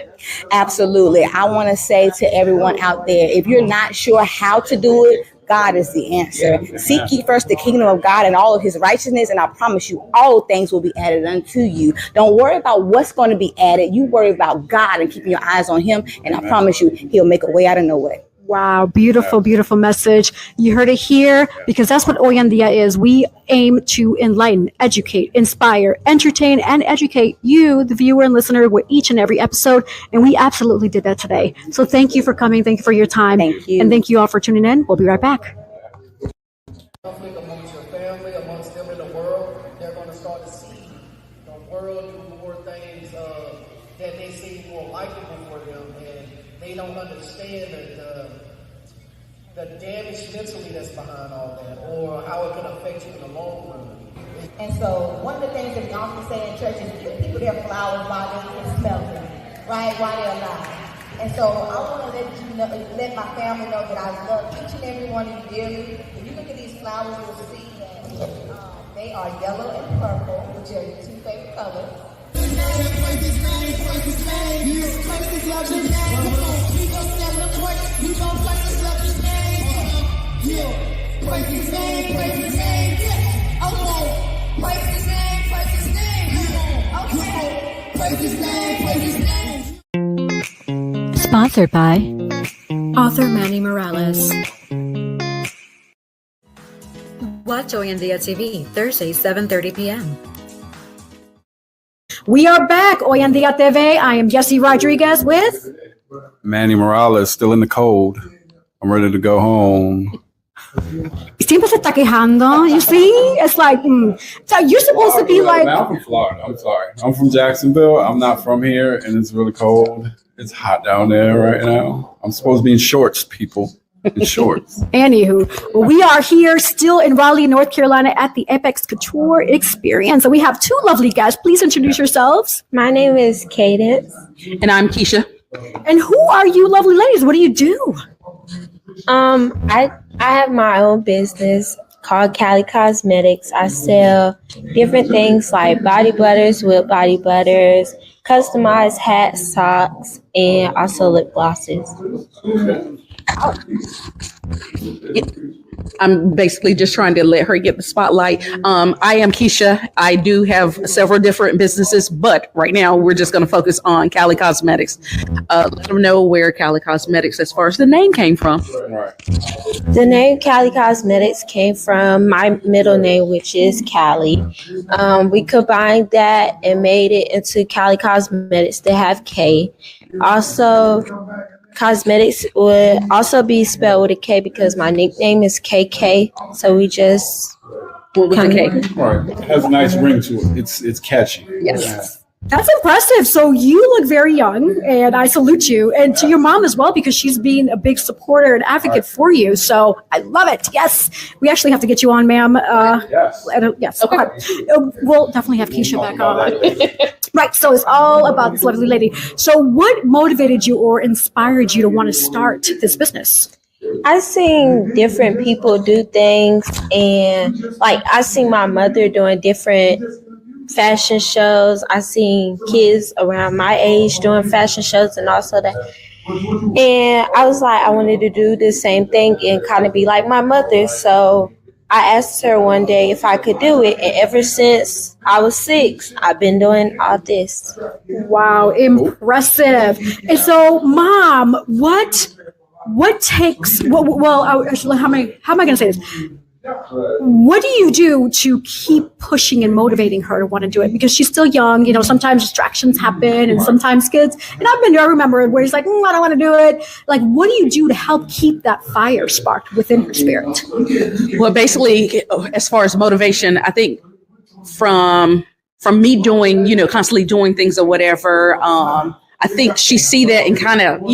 Absolutely. I want to say to everyone out there, if you're not sure how to do it, God is the answer. Seek ye first the kingdom of God and all of his righteousness, and I promise you, all things will be added unto you. Don't worry about what's going to be added. You worry about God and keeping your eyes on him, and I promise you, he'll make a way out of no way. Wow, beautiful, beautiful message. You heard it here, because that's what Hoy En Día is. We aim to enlighten, educate, inspire, entertain, and educate you, the viewer and listener, with each and every episode. And we absolutely did that today. So thank you for coming. Thank you for your time. Thank you. And thank you all for tuning in. We'll be right back. Conflict amongst your family, amongst them in the world, they're going to start to see the world do more things that they seem more likable for them, and they don't understand the damage mentally that's behind all that, or how it can affect you in the long run. And so one of the things that we often say in church is give people their flowers while they can smell them, right, while they're alive. And so I want to let you know, let my family know that I love each and every one of you dearly. If you look at these flowers, you'll see that they are yellow and purple, which are your two favorite colors. Sponsored by author Manny Morales. Watch Hoy En Día TV, Thursdays, 7:30 p.m. We are back, Hoy En Día TV. I am Jesse Rodriguez with Manny Morales, still in the cold. I'm ready to go home. Siempre se está quejando, you see? It's like, so you're supposed to be like... I'm from Florida. I'm sorry. I'm from Jacksonville. I'm not from here, and it's really cold. It's hot down there right now. I'm supposed to be in shorts, people. In shorts. Anywho, well, we are here still in Raleigh, North Carolina at the Apex Couture Experience. And we have two lovely guests. Please introduce yourselves. My name is Cadence. And I'm Keisha. And who are you lovely ladies? What do you do? I have my own business called Cali Cosmetics. I sell different things like body butters with body butters, customized hats, socks, and also lip glosses. I'm basically just trying to let her get the spotlight. I am Keisha. I do have several different businesses, but right now we're just going to focus on Cali Cosmetics. Let them know where Cali Cosmetics, as far as the name, came from. The name Cali Cosmetics came from my middle name, which is Cali. We combined that and made it into Cali Cosmetics to have K. Also, Cosmetics would also be spelled with a K because my nickname is KK. So we just with the K. Right. It has a nice ring to it. It's catchy. Yes. That's impressive. So you look very young, and I salute you. And to your mom as well, because she's been a big supporter and advocate for you. So I love it. Yes. We actually have to get you on, ma'am. Yes. Yes. Okay. We'll definitely have Keisha back on. Right. So it's all about this lovely lady. So what motivated you or inspired you to want to start this business? I've seen different people do things, and like I seen my mother doing different fashion shows. I seen kids around my age doing fashion shows and also that. And I was like, I wanted to do the same thing and kind of be like my mother. So I asked her one day if I could do it. And ever since I was 6, I've been doing all this. Wow, impressive. And so, Mom, what takes, well, actually, how am I going to say this? What do you do to keep pushing and motivating her to want to do it? Because she's still young, sometimes distractions happen and sometimes kids, and I've been there, I remember where he's like, I don't want to do it. Like, what do you do to help keep that fire sparked within her spirit? Well, basically, as far as motivation, I think from me doing, constantly doing things or whatever, I think she see that and kind of,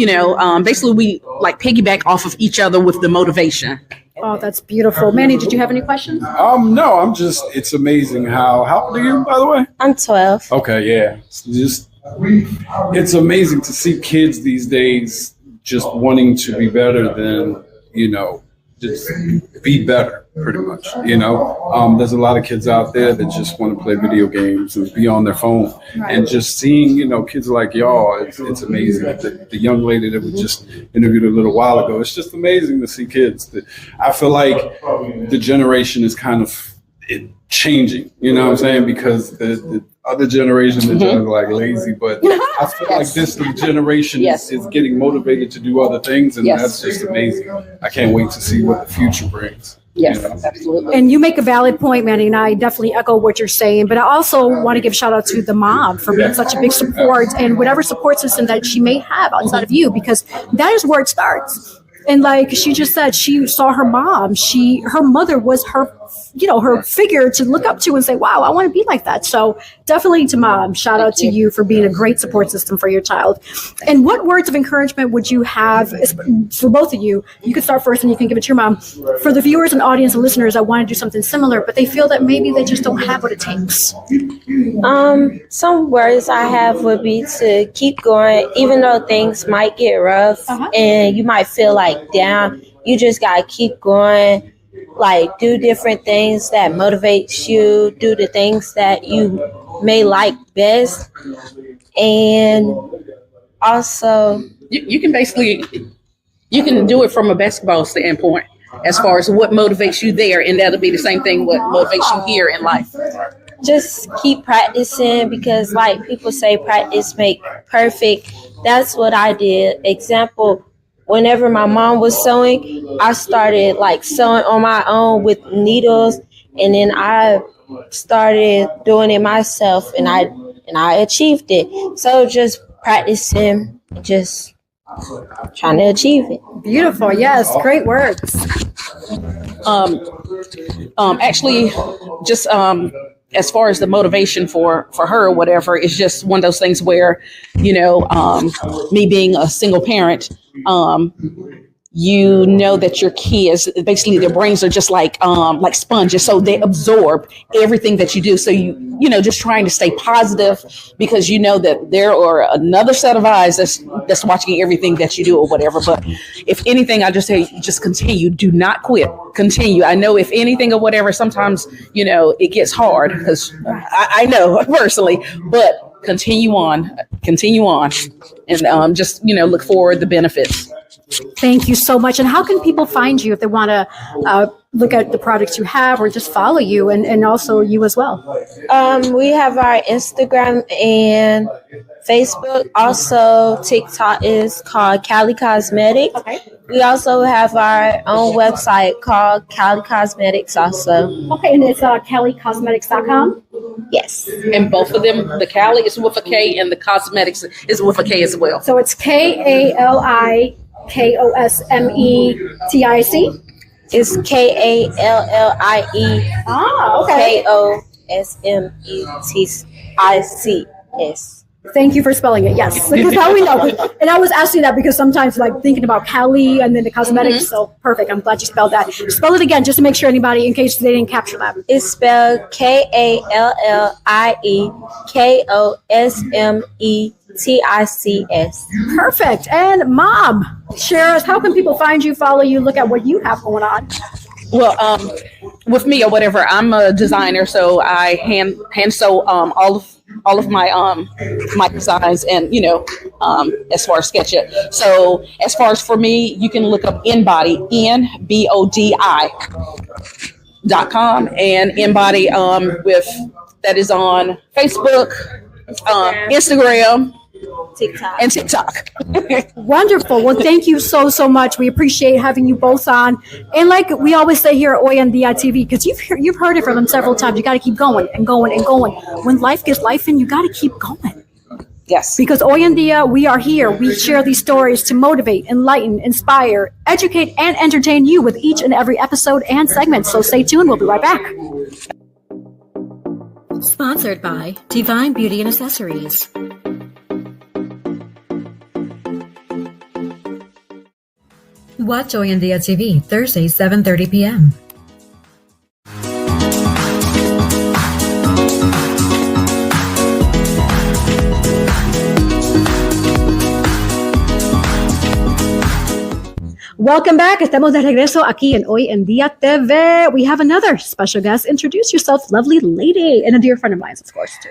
basically we like piggyback off of each other with the motivation. Oh, that's beautiful. Manny, did you have any questions? No, it's amazing how old are you, by the way? I'm 12. Okay, yeah. It's amazing to see kids these days just wanting to be better than, just be better. pretty much. There's a lot of kids out there that just want to play video games and be on their phone. And just seeing, kids like y'all, it's amazing. The young lady that we just interviewed a little while ago, it's just amazing to see kids. I feel like the generation is kind of changing, you know what I'm saying? Because the other generation is just like lazy, but I feel like this generation is getting motivated to do other things, and that's just amazing. I can't wait to see what the future brings. Yes, absolutely. And you make a valid point, Manny, and I definitely echo what you're saying. But I also want to give a shout out to the mom for being such a big support, and whatever support system that she may have outside of you, because that is where it starts. And like she just said, she saw her mom. Her mother was her figure to look up to and say, wow, I want to be like that. So definitely to mom, shout out to you for being a great support system for your child. And what words of encouragement would you have for both of you? You could start first and you can give it to your mom. For the viewers and audience and listeners that want to do something similar, but they feel that maybe they just don't have what it takes. Some words I have would be to keep going, even though things might get rough and you might feel like down, you just got to keep going. Like, do different things that motivates you, do the things that you may like best. And also, you can do it from a basketball standpoint as far as what motivates you there, and that'll be the same thing what motivates you here in life. Just keep practicing, because like people say, practice make perfect. That's what I did. Example, whenever my mom was sewing, I started like sewing on my own with needles, and then I started doing it myself, and I achieved it. So just practicing, just trying to achieve it. Beautiful. Yes, great words. Actually, just as far as the motivation for her or whatever, it's just one of those things where, me being a single parent, that your kids, basically their brains are just like sponges, so they absorb everything that you do. So just trying to stay positive, because that there are another set of eyes that's watching everything that you do or whatever. But if anything, I just say, just continue. Do not quit. Continue. I know if anything or whatever, sometimes it gets hard, because I know personally, but continue on, and just look forward the benefits. Thank you so much. And how can people find you if they want to look at the products you have, or just follow you and also you as well? We have our Instagram and Facebook. Also, TikTok is called Cali Cosmetics. Okay. We also have our own website called Cali Cosmetics also. Okay, and it's CaliCosmetics.com? Yes. And both of them, the Cali is with a K and the Cosmetics is with a K as well. So it's KALIKOSMETIC? It's KALLIE. Okay. KOSMETICS. Thank you for spelling it. Yes, because now we know. And I was asking that because sometimes, like, thinking about Cali and then the cosmetics. So perfect. I'm glad you spelled that. Spell it again, just to make sure anybody, in case they didn't capture that. It's spelled KALLIEKOSMETICS. Perfect. And Mom, share us. How can people find you, follow you, look at what you have going on? Well, with me or whatever, I'm a designer, so I hand sew all of my my designs, and as far as sketch it. So as far as for me, you can look up InBody, NBODI.com, and InBody with that is on Facebook, Instagram, TikTok. And TikTok. Wonderful. Well, thank you so much. We appreciate having you both on. And like we always say here at Hoy En Día TV, because you've heard it from them several times, you got to keep going and going and going. When life gets life in, you got to keep going. Yes. Because Hoy En Día, we are here. We share these stories to motivate, enlighten, inspire, educate, and entertain you with each and every episode and segment. So stay tuned. We'll be right back. Sponsored by Divine Beauty and Accessories. Watch Hoy En Día TV, Thursdays, 7:30 p.m. Welcome back. Estamos de regreso aquí en Hoy En Día TV. We have another special guest. Introduce yourself, lovely lady, and a dear friend of mine, of course, too.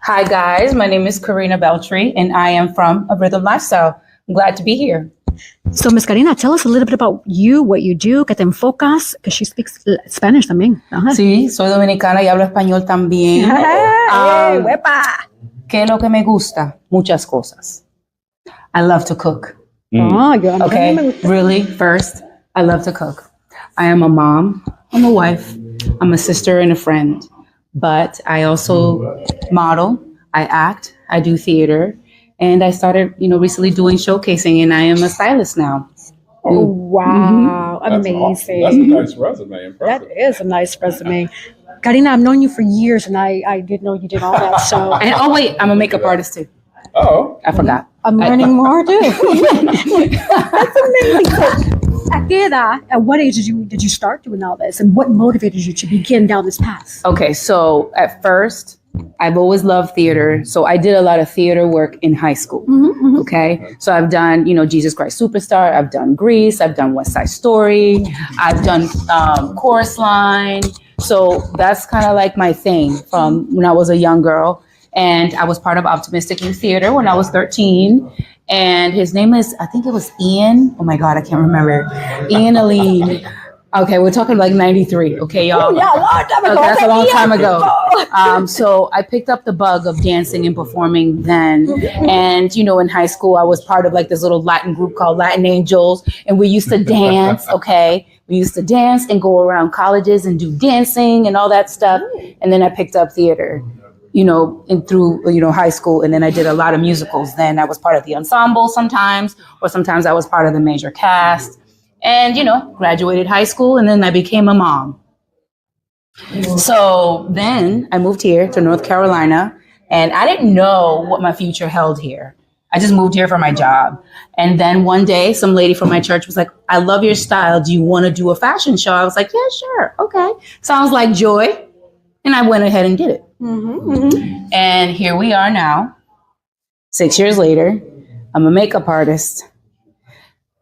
Hi, guys. My name is Karina Beltry, and I am from A Rhythm Lifestyle. I'm glad to be here. So, Miss Karina, tell us a little bit about you, what you do, que te enfocas, because she speaks Spanish también. Sí, soy dominicana y hablo español también. ¿Qué es lo que me gusta? Muchas cosas. I love to cook. Okay, really, first, I love to cook. I am a mom, I'm a wife, I'm a sister and a friend, but I also model, I act, I do theater, and I started, recently doing showcasing, and I am a stylist now. Oh, wow. Amazing. That's a nice resume. Impressive. That is a nice resume. Karina, I've known you for years, and I didn't know you did all that. So, and wait, I'm a makeup artist too. Oh, I forgot. I'm learning more too. That's amazing. So, at what age did you start doing all this, and what motivated you to begin down this path? Okay, so at first, I've always loved theater, so I did a lot of theater work in high school. Okay, so I've done, Jesus Christ Superstar, I've done Grease, I've done West Side Story, I've done Chorus Line. So that's kind of like my thing from when I was a young girl. And I was part of Optimistic Youth Theater when I was 13. And his name is, I think it was Ian. Oh my God, I can't remember. Ian Aline. Okay, we're talking like 93. Okay, y'all. Yeah, long time ago. Okay, that's a long time ago. So I picked up the bug of dancing and performing then. And, in high school, I was part of like this little Latin group called Latin Angels. And we used to dance, okay? We used to dance and go around colleges and do dancing and all that stuff. And then I picked up theater, and through, high school. And then I did a lot of musicals. Then I was part of the ensemble sometimes, or sometimes I was part of the major cast. And, graduated high school, and then I became a mom. So then I moved here to North Carolina, and I didn't know what my future held here. I just moved here for my job. And then one day, some lady from my church was like, I love your style. Do you want to do a fashion show? I was like, yeah, sure. Okay. Sounds like joy. And I went ahead and did it. And here we are now, 6 years later. I'm a makeup artist.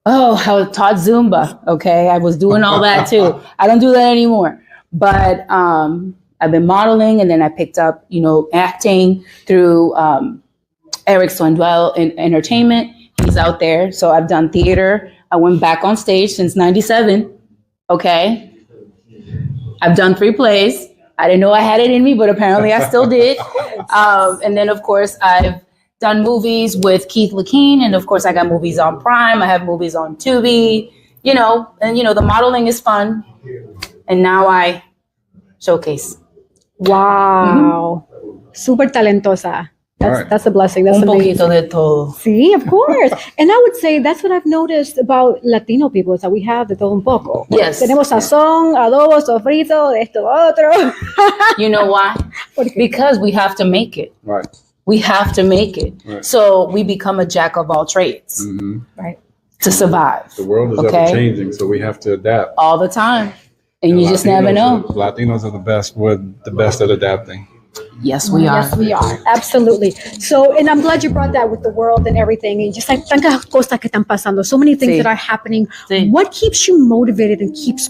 Oh, I was taught Zumba. Okay. I was doing all that too. I don't do that anymore. But I've been modeling, and then I picked up, acting through Eric Swindwell in Entertainment. He's out there. So I've done theater. I went back on stage since 97. Okay. I've done 3 plays. I didn't know I had it in me, but apparently I still did. And then, of course, I've done movies with Keith Lakeen. And, of course, I got movies on Prime. I have movies on Tubi, and, the modeling is fun. And now I showcase. Wow. Super talentosa. That's a blessing. That's amazing. Un poquito de todo. See, of course. And I would say that's what I've noticed about Latino people, is that we have de todo un poco. Yes. Tenemos sazón, adobo, sofrito, esto, otro. You know why? Because we have to make it. Right. We have to make it. Right. So we become a jack of all trades. Right. To survive. The world is ever changing, so we have to adapt. All the time. And you just never know. Latinos are the best at adapting. Yes, we are. Yes, we are. Absolutely. So, and I'm glad you brought that with the world and everything. And just like tantas cosas que están pasando, so many things that are happening. What keeps you motivated and keeps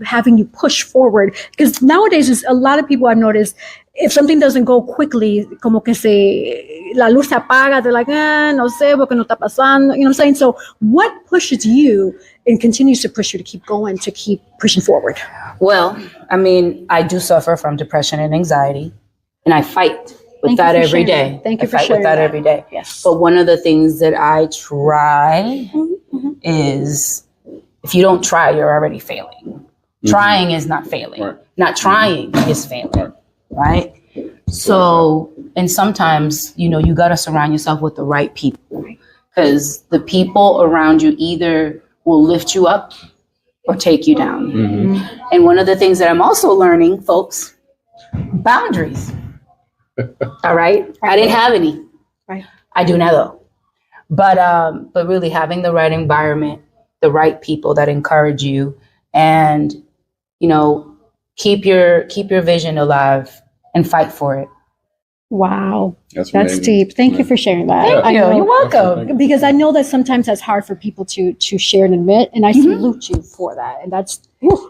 having you push forward? Because nowadays, there's a lot of people I've noticed, if something doesn't go quickly, como que la luz se apaga, they're like, no sé, porque no está pasando. You know what I'm saying? So what pushes you and continues to push you to keep going, to keep pushing forward? Well, I mean, I do suffer from depression and anxiety. And I fight with that every day. Thank you for sharing. I fight with that every day. Yes. But one of the things that I try is, if you don't try, you're already failing. Trying is not failing. Right. Not trying is failing. Right? So, and sometimes, you got to surround yourself with the right people. Because the people around you either will lift you up or take you down. And one of the things that I'm also learning, folks, boundaries. All right. I didn't have any. Right. I do now though. But really having the right environment, the right people that encourage you, and keep your vision alive and fight for it. Wow. That's deep. Thank you for sharing that. Thank you. You're welcome. Because I know that sometimes that's hard for people to share and admit, and I salute you for that. And that's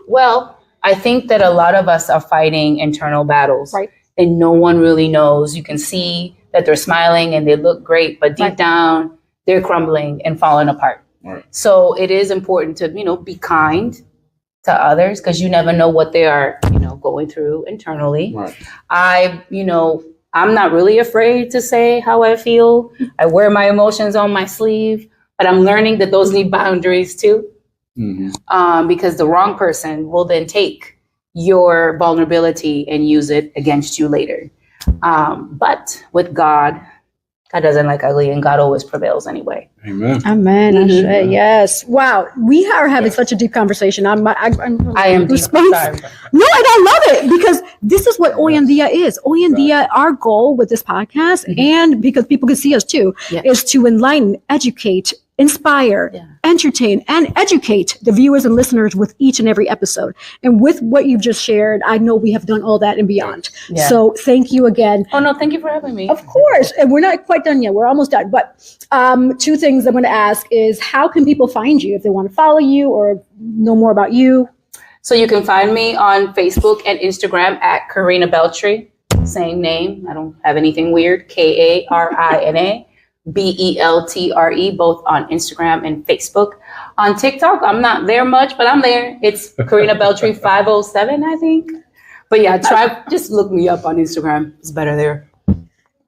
well, I think that a lot of us are fighting internal battles, right? And no one really knows. You can see that they're smiling and they look great, but deep down they're crumbling and falling apart. Right. So it is important to, be kind to others because you never know what they are, going through internally. Right. I'm not really afraid to say how I feel. I wear my emotions on my sleeve, but I'm learning that those need boundaries too. Because the wrong person will then take your vulnerability and use it against you later. But with God doesn't like ugly, and God always prevails anyway. Amen. Amen. Yes. Wow. We are having such a deep conversation. I am deep. No, and I love it because this is what Hoy En Día is. Hoy En Día, our goal with this podcast, and because people can see us too, is to enlighten, educate, inspire, entertain, and educate the viewers and listeners with each and every episode. And with what you've just shared, I know we have done all that and beyond. Yeah. So thank you again. Oh, no, thank you for having me. Of course. And we're not quite done yet. We're almost done. But two things I'm going to ask is how can people find you if they want to follow you or know more about you? So you can find me on Facebook and Instagram at Karina Beltry. Same name. I don't have anything weird. Karina Beltre, both on Instagram and Facebook. On TikTok, I'm not there much, but I'm there. It's Karina Beltry 507, I think. But yeah, just look me up on Instagram. It's better there.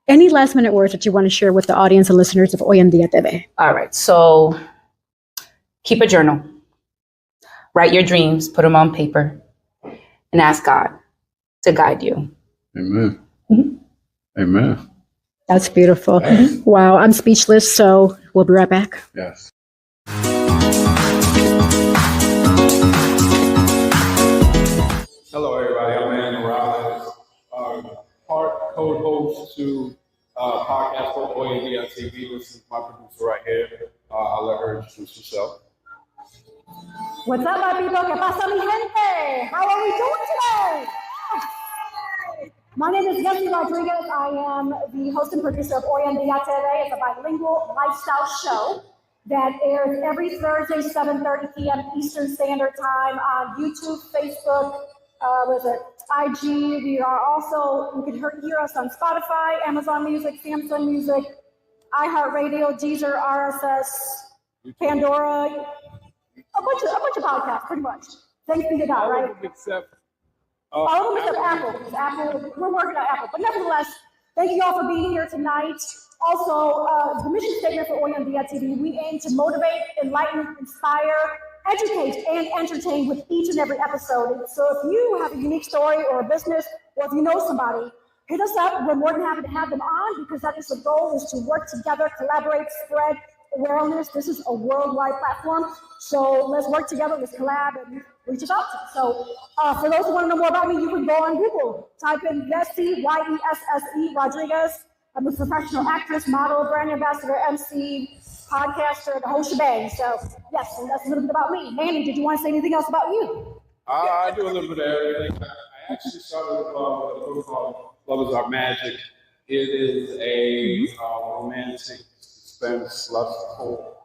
Any last minute words that you want to share with the audience and listeners of Hoy En Día TV? All right. So keep a journal. Write your dreams, put them on paper, and ask God to guide you. Amen. Amen. That's beautiful. Wow, I'm speechless, so we'll be right back. Yes. Hello, everybody. I'm Manny and I, part co-host to podcast called Hoy En Día TV. This is my producer right here. I'll let her introduce herself. What's up, my people? ¿Qué pasa, mi gente? How are we doing today? My name is Yessi Rodriguez. I am the host and producer of Hoy En Día TV. It's a bilingual lifestyle show that airs every Thursday, 7:30 p.m. Eastern Standard Time on YouTube, Facebook, IG. We are also, you can hear us on Spotify, Amazon Music, Samsung Music, iHeartRadio, Deezer, RSS, Pandora, a bunch of podcasts, pretty much. Thanks be to God, right? Except all of them except Apple. Apple, we're working on Apple. But nevertheless, thank you all for being here tonight. Also, the mission statement for Hoy En Día TV, we aim to motivate, enlighten, inspire, educate, and entertain with each and every episode. So if you have a unique story or a business, or if you know somebody, hit us up. We're more than happy to have them on because that is the goal, is to work together, collaborate, spread awareness. This is a worldwide platform. So let's work together, let's collab, and reach us out. So for those who want to know more about me, you can go on Google, type in Yessi, Yesse Rodriguez. I'm a professional actress, model, brand ambassador, MC, podcaster, the whole shebang. So yes, and that's a little bit about me. Manny, did you want to say anything else about you? I do a little bit of everything. I actually started with a book called Love Is Our Magic. It is a romantic suspense, lustful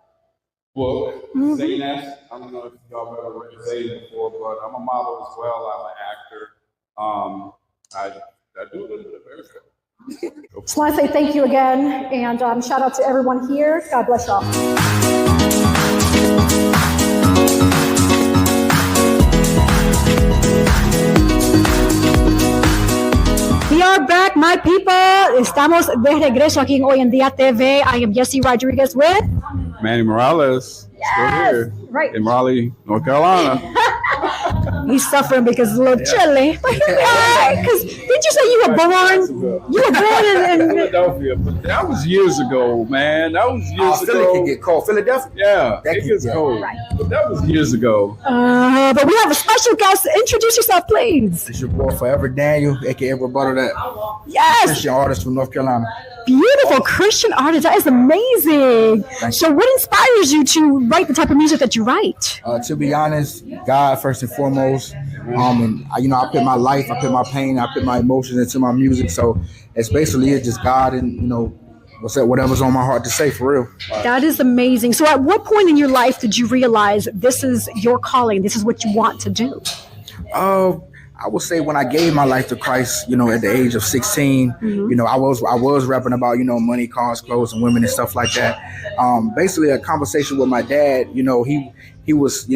book. Zayness. I don't know if y'all have ever read Zayn before, but I'm a model as well. I'm an actor. I do a little bit of everything. Just want to say thank you again, and shout out to everyone here. God bless y'all. We are back, my people. Estamos de regreso aquí en Hoy En Día TV. I am Yessi Rodriguez with Manny Morales. Still here. Right. In Raleigh, North Carolina. He's suffering because it's a little chilly. But here we are. Because did you say you were born? You were born in Philadelphia, but that was years ago, man. That was years ago. Philly can get cold. Philadelphia? Yeah, it gets cold. Right. But that was years ago. But we have a special guest. Introduce yourself, please. It's your boy Forever Daniel, aka Roberto, that Yes. Christian artist from North Carolina. Beautiful Christian artist. That is amazing. So what inspires you to write the type of music that you write? To be honest, God first and foremost. And I put my life, I put my pain, I put my emotions into my music. So it's basically just God and whatever's on my heart to say, for real. That is amazing. So at what point in your life did you realize this is your calling? This is what you want to do? I would say when I gave my life to Christ, at the age of 16, I was rapping about, money, cars, clothes, and women and stuff like that. Basically a conversation with my dad, he was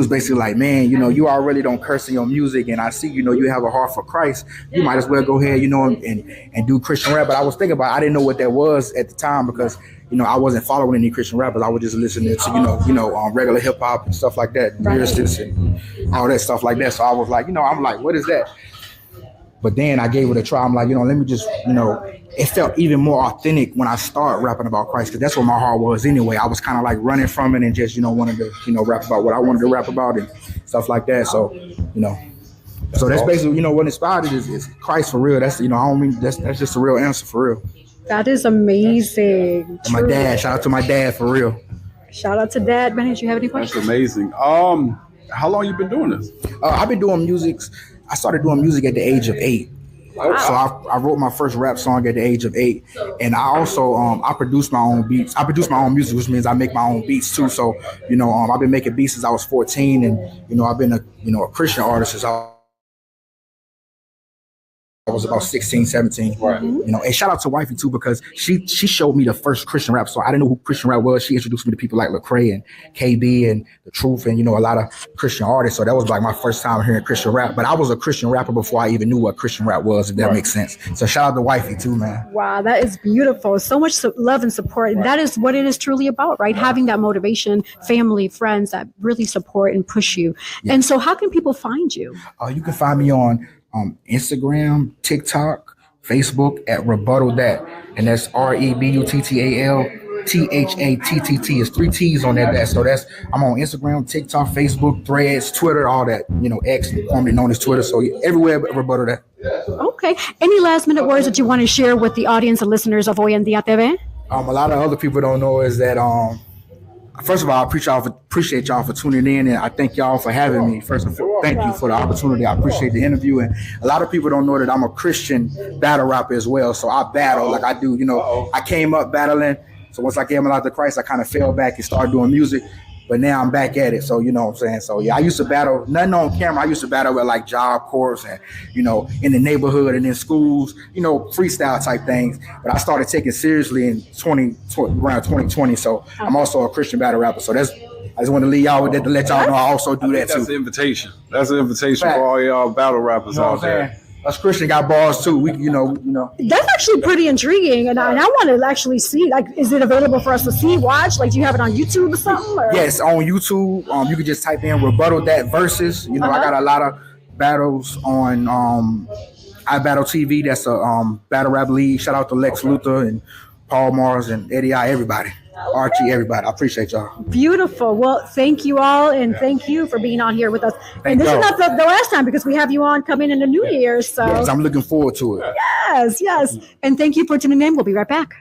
basically like, man, you already don't curse in your music, and I see, you have a heart for Christ. You might as well go ahead, and do Christian rap. But I was thinking about, I didn't know what that was at the time because, I wasn't following any Christian rappers. I was just listening to, regular hip hop and stuff like that, lyricists and all that stuff like that. So I was like, I'm like, what is that? But then I gave it a try. I'm like, let me just, it felt even more authentic when I started rapping about Christ, because that's what my heart was anyway. I was kind of like running from it and just, wanted to, rap about what I wanted to rap about and stuff like that. So, so that's basically, what inspired it is Christ for real. That's, I don't mean, that's just a real answer for real. That is amazing. My dad, shout out to my dad for real. Shout out to Dad. Manny, do you have any questions? That's amazing. How long you been doing this? I've been doing music. I started doing music at the age of 8. Wow. So I wrote my first rap song at the age of 8, and I also I produce my own beats. I produce my own music, which means I make my own beats too. So I've been making beats since I was 14, and I've been a Christian artist since I was about 16, 17. Right. And shout out to Wifey too, because she showed me the first Christian rap. So I didn't know who Christian rap was. She introduced me to people like Lecrae and KB and The Truth and, a lot of Christian artists. So that was like my first time hearing Christian rap. But I was a Christian rapper before I even knew what Christian rap was, if that makes sense. So shout out to Wifey too, man. Wow, that is beautiful. So much love and support. Right. That is what it is truly about, right? Having that motivation, family, friends that really support and push you. Yeah. And so how can people find you? You can find me on Instagram, TikTok, Facebook at Rebuttal That, and that's REBUTTAL THATTT. It's 3 T's on that. So I'm on Instagram, TikTok, Facebook, Threads, Twitter, all that. X, formerly known as Twitter. So everywhere but Rebuttal That. Okay. Any last minute words that you want to share with the audience and listeners of Hoy En Día TV? A lot of other people don't know is that first of all, I appreciate y'all for tuning in, and I thank y'all for having me. First of all, thank you for the opportunity. I appreciate the interview, and a lot of people don't know that I'm a Christian battle rapper as well. So I battle like I do. I came up battling. So once I gave my life to Christ, I kind of fell back and started doing music. But now I'm back at it. So you know what I'm saying? So yeah, I used to battle, nothing on camera. I used to battle at like Job Corps and, in the neighborhood and in schools, freestyle type things. But I started taking seriously in around 2020. So I'm also a Christian battle rapper. So I just want to leave y'all with that to let y'all know I also do that too. That's an invitation. That's an invitation for all y'all battle rappers out there. Us Christian got bars too. We, That's actually pretty intriguing, and I want to actually see. Like, is it available for us to see, watch? Like, do you have it on YouTube or something? Or? Yes, on YouTube. You can just type in Rebuttal That Versus. I got a lot of battles on iBattle TV. That's a battle rap league. Shout out to Lex Luthor and Paul Mars and Eddie I, everybody. Archie, everybody. I appreciate y'all. Beautiful. Well, thank you all, and thank you for being on here with us. And this is not the last time, because we have you on coming in the new year. So yes, I'm looking forward to it. Yes. And thank you for tuning in. We'll be right back.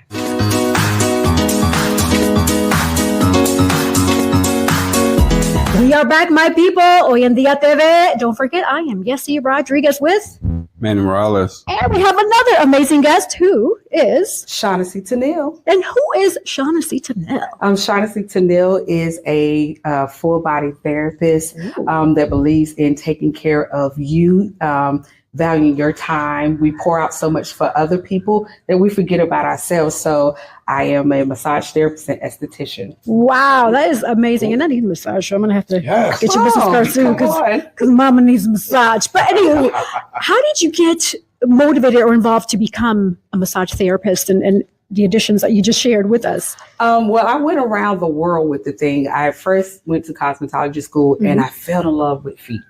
We are back, my people. Hoy En Día TV. Don't forget, I am Yessie Rodriguez with Manny Morales. And we have another amazing guest who is Shaughnessy Tennille. And who is Shaughnessy Tennille? Shaughnessy Tennille is a full body therapist that believes in taking care of you, valuing your time. We pour out so much for other people that we forget about ourselves. So I am a massage therapist and esthetician. Wow, that is amazing. And I need a massage. So I'm going to have to get your business card soon because mama needs a massage. But anyway, how did you get motivated or involved to become a massage therapist and the additions that you just shared with us? Well, I went around the world with the thing. I first went to cosmetology school and I fell in love with feet.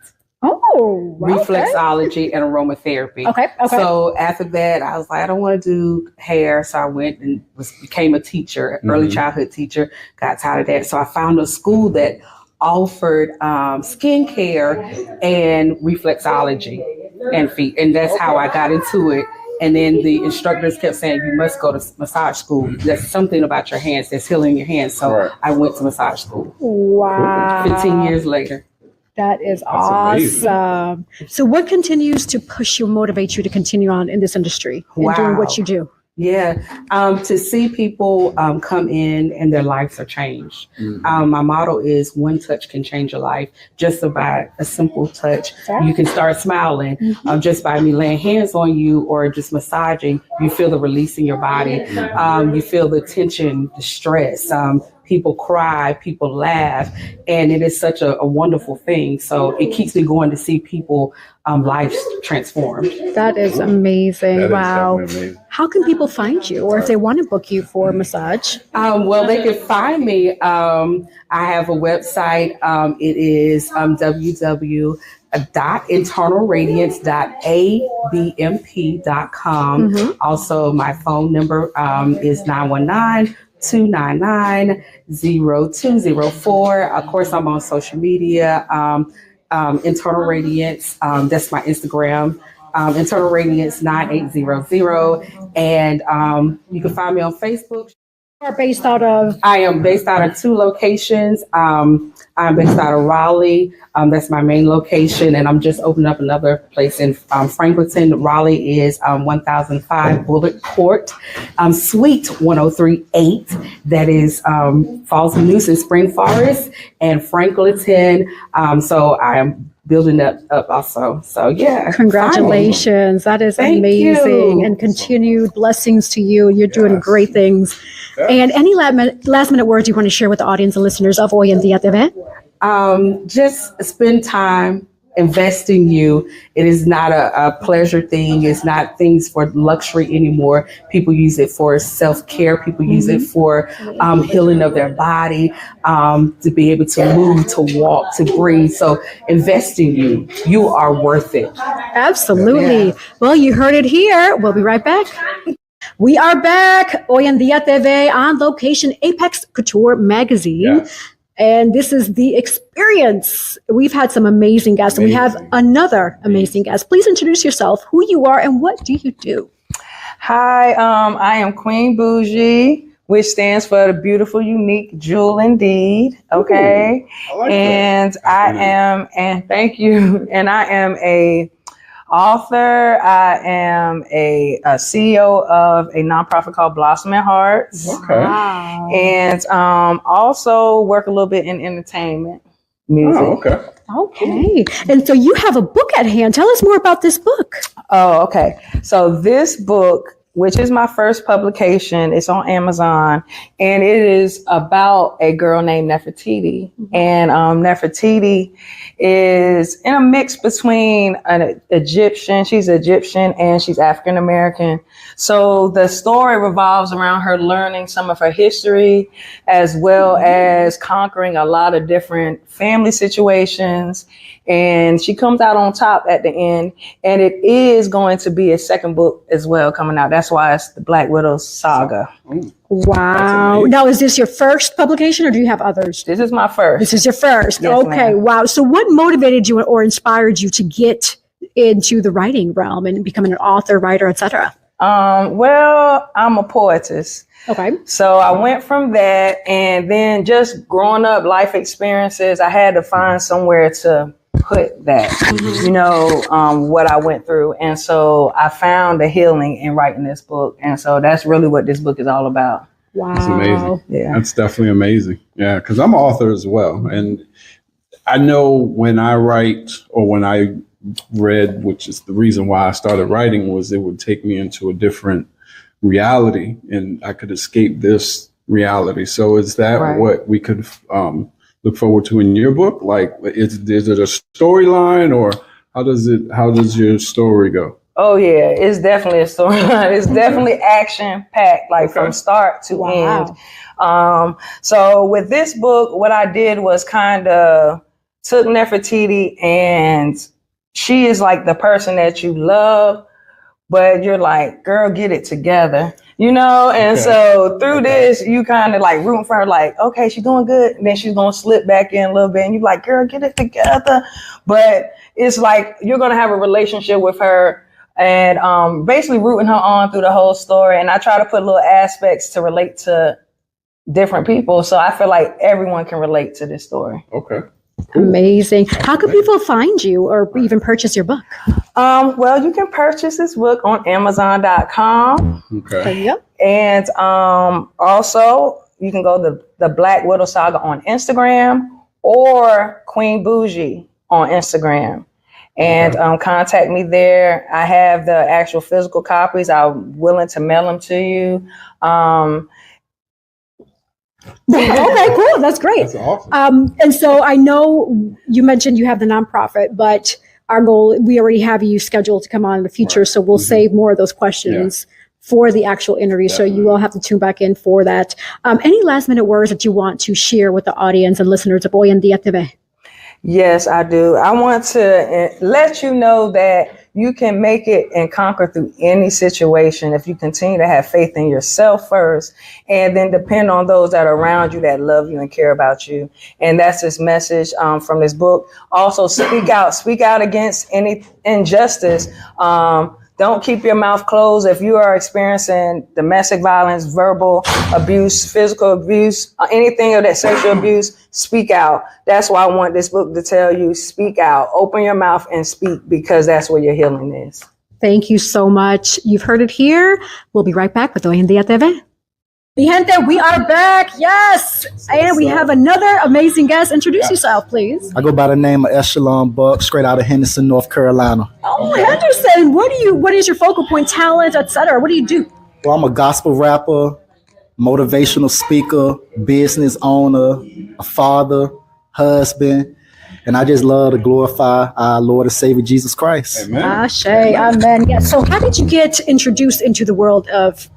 Oh, wow, reflexology and aromatherapy. Okay. So after that, I was like, I don't want to do hair. So I went and became a teacher, early childhood teacher, got tired of that. So I found a school that offered skincare and reflexology and feet. And that's how I got into it. And then the instructors kept saying, you must go to massage school. There's something about your hands that's healing your hands. So I went to massage school. Wow. 15 years later. That is amazing. awesome. So what continues to push you, motivate you to continue on in this industry and doing what you do? Yeah, to see people come in and their lives are changed. My motto is one touch can change your life. Just by a simple touch, you can start smiling. Just by me laying hands on you or just massaging, you feel the release in your body. You feel the tension, the stress. People cry, people laugh, and it is such a wonderful thing. So it keeps me going to see people lives transformed. That is amazing. That is Wow. definitely amazing. How can people find you, or if they want to book you for a massage? Well, they can find me. I have a website. It is www.internalradiance.abmp.com. Also, my phone number is 919-299-0204. Of course, I'm on social media. Internal Radiance, that's my Instagram. Internal Radiance 9800, and you can find me on Facebook. Are based out of? I am based out of 2 locations. I'm based out of Raleigh. That's my main location, and I'm just opening up another place in Franklinton. Raleigh is 1005 Bullet Court, Suite 1038. That is Falls and Noose in Spring Forest and Franklinton. So I am building that up also. So yeah. Congratulations. That is Thank amazing. you. And continued blessings to you. You're doing great things. And any last minute words you want to share with the audience and listeners of Hoy En Día TV? Just spend time, invest in you. It is not a pleasure thing. It's not things for luxury anymore. People use it for self-care. People use it for healing of their body, to be able to move, to walk, to breathe. So invest in you. You are worth it. Absolutely. Yeah. Well, you heard it here. We'll be right back. We are back. Hoy En Día TV on location, Apex Couture magazine. Yes. And this is The Experience. We've had some amazing guests. And we have another amazing guest. Please introduce yourself, who you are, and what do you do? Hi, I am Queen Bougie, which stands for the beautiful, unique jewel indeed. Okay. I like and that. I am, and thank you. And I am a author. I am a CEO of a nonprofit called Blossom and Hearts. Okay. Wow. And also work a little bit in entertainment, music. Oh, okay. Okay. And so you have a book at hand. Tell us more about this book. Oh, okay. So this book, which is my first publication, it's on Amazon, and it is about a girl named Nefertiti. And Nefertiti is in a mix between an Egyptian, she's Egyptian, and she's African American. So the story revolves around her learning some of her history, as well as conquering a lot of different family situations. And she comes out on top at the end, and it is going to be a second book as well coming out. That's why it's the Black Widow Saga. Wow. Now, is this your first publication or do you have others? This is my first. This is your first. Yes, okay. ma'am. Wow. So what motivated you or inspired you to get into the writing realm and becoming an author, writer, etc.? Well, I'm a poetess. Okay. So I went from that, and then just growing up, life experiences, I had to find somewhere to put that, what I went through. And so I found the healing in writing this book. And so that's really what this book is all about. Wow. That's amazing. Yeah. That's definitely amazing. Yeah, because I'm an author as well. And I know when I write or when I read, which is the reason why I started writing, was it would take me into a different reality and I could escape this reality. So is that what we could look forward to in your book? Like, is it a storyline, or how does your story go? Oh yeah, it's definitely a storyline. It's definitely action packed, like from start to end. So with this book, what I did was kind of took Nefertiti, and she is like the person that you love, but you're like, girl, get it together, And so through this, you kind of like rooting for her, like, okay, she's doing good. And then she's going to slip back in a little bit. And you're like, girl, get it together. But it's like, you're going to have a relationship with her and basically rooting her on through the whole story. And I try to put little aspects to relate to different people. So I feel like everyone can relate to this story. Okay. Amazing. How can people find you or even purchase your book? Well, you can purchase this book on Amazon.com. Okay. Yep. And also, you can go to the Black Widow Saga on Instagram or Queen Bougie on Instagram. And contact me there. I have the actual physical copies. I'm willing to mail them to you. Okay, cool. That's great. That's awesome. And so I know you mentioned you have the nonprofit, but our goal, we already have you scheduled to come on in the future. So we'll save more of those questions for the actual interview. So you will have to tune back in for that. Any last minute words that you want to share with the audience and listeners of Hoy En Día TV? Yes, I do. I want to let you know that you can make it and conquer through any situation if you continue to have faith in yourself first, and then depend on those that are around you that love you and care about you. And that's this message from this book. Also, speak out against any injustice. Don't keep your mouth closed. If you are experiencing domestic violence, verbal abuse, physical abuse, anything of that sexual abuse, speak out. That's why I want this book to tell you, speak out, open your mouth and speak, because that's where your healing is. Thank you so much. You've heard it here. We'll be right back with Hoy En Día TV. Mi gente, we are back. Yes. And we have another amazing guest. Introduce yourself, please. I go by the name of Echelon Buck, straight out of Henderson, North Carolina. Oh, Henderson. What is your focal point, talent, etc.? What do you do? Well, I'm a gospel rapper, motivational speaker, business owner, a father, husband, and I just love to glorify our Lord and Savior Jesus Christ. Amen. Ashe, amen. Yeah. So how did you get introduced into the world of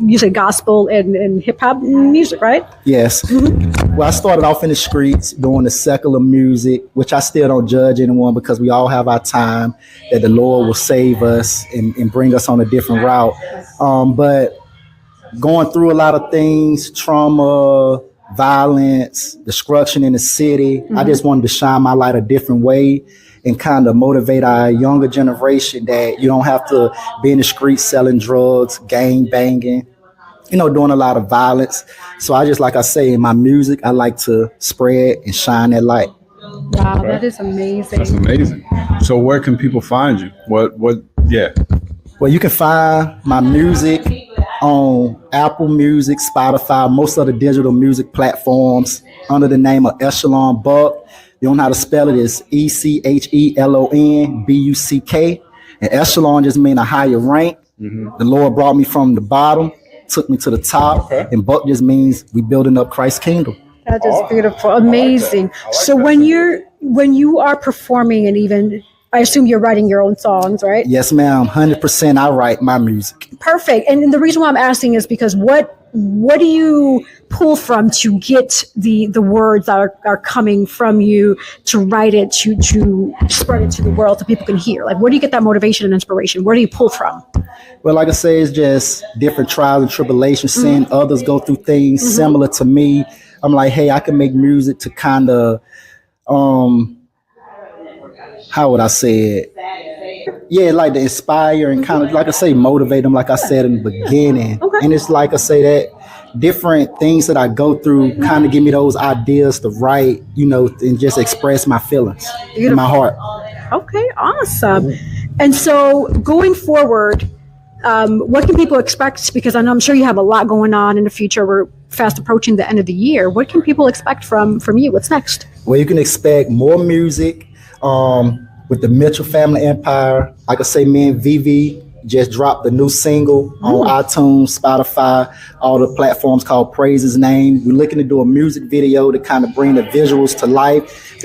music, gospel and hip hop music, right? Yes. Well, I started off in the streets doing the secular music, which I still don't judge anyone, because we all have our time that the Lord will save us and bring us on a different route. But going through a lot of things, trauma, violence, destruction in the city, I just wanted to shine my light a different way and kind of motivate our younger generation that you don't have to be in the streets selling drugs, gang banging, doing a lot of violence. So I just, like I say, in my music, I like to spread and shine that light. Wow, that is amazing. That's amazing. So where can people find you? Well, you can find my music on Apple Music, Spotify, most of the digital music platforms under the name of Echelon Buck. You don't know how to spell it. It's ECHELON And echelon just means a higher rank. The Lord brought me from the bottom, took me to the top. And Buck just means we building up Christ's kingdom. That is beautiful. Amazing. So when you are performing, and even, I assume you're writing your own songs, right? Yes, ma'am. 100% I write my music. Perfect. And the reason why I'm asking is because what do you pull from to get the words that are coming from you to write it, to spread it to the world so people can hear? Like, where do you get that motivation and inspiration? Where do you pull from? Well, like I say, it's just different trials and tribulations, seeing others go through things similar to me. I'm like, hey, I can make music to kind of, how would I say it? Yeah, like to inspire and kind of, like I say, motivate them, like I said in the beginning. And it's like I say, that different things that I go through kind of give me those ideas to write, and just express my feelings in my heart. Okay, awesome. And so going forward, what can people expect? Because I'm sure you have a lot going on in the future. We're fast approaching the end of the year. What can people expect from you? What's next? Well, you can expect more music with the Mitchell Family Empire. Like I say, me and Vivi just dropped the new single on iTunes, Spotify, all the platforms, called Praise His Name. We're looking to do a music video to kind of bring the visuals to life,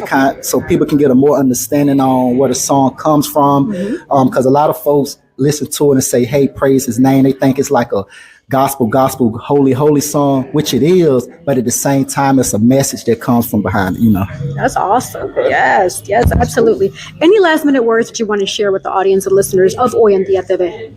so people can get a more understanding on where the song comes from. Because a lot of folks listen to it and say, hey, praise his name. They think it's like a gospel, holy song, which it is, but at the same time, it's a message that comes from behind it, That's awesome. Yes, absolutely. Any last minute words that you want to share with the audience and listeners of Hoy En Día TV?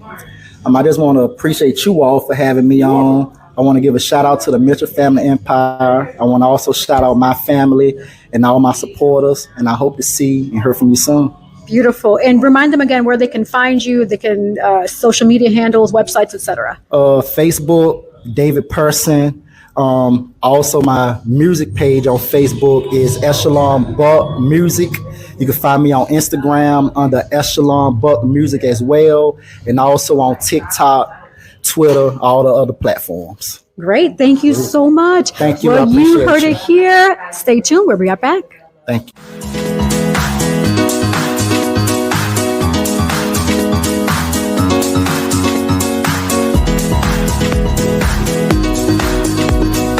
I just want to appreciate you all for having me on. I want to give a shout out to the Mitchell Family Empire. I want to also shout out my family and all my supporters, and I hope to see and hear from you soon. Beautiful. And remind them again where they can find you. They can social media handles, websites, etc. Facebook, David Person. Also, my music page on Facebook is Echelon Buck Music. You can find me on Instagram under Echelon Buck Music as well, and also on TikTok, Twitter, all the other platforms. Great. Thank you so much. Thank you. Well, you heard it here. Stay tuned. We'll be right back. Thank you.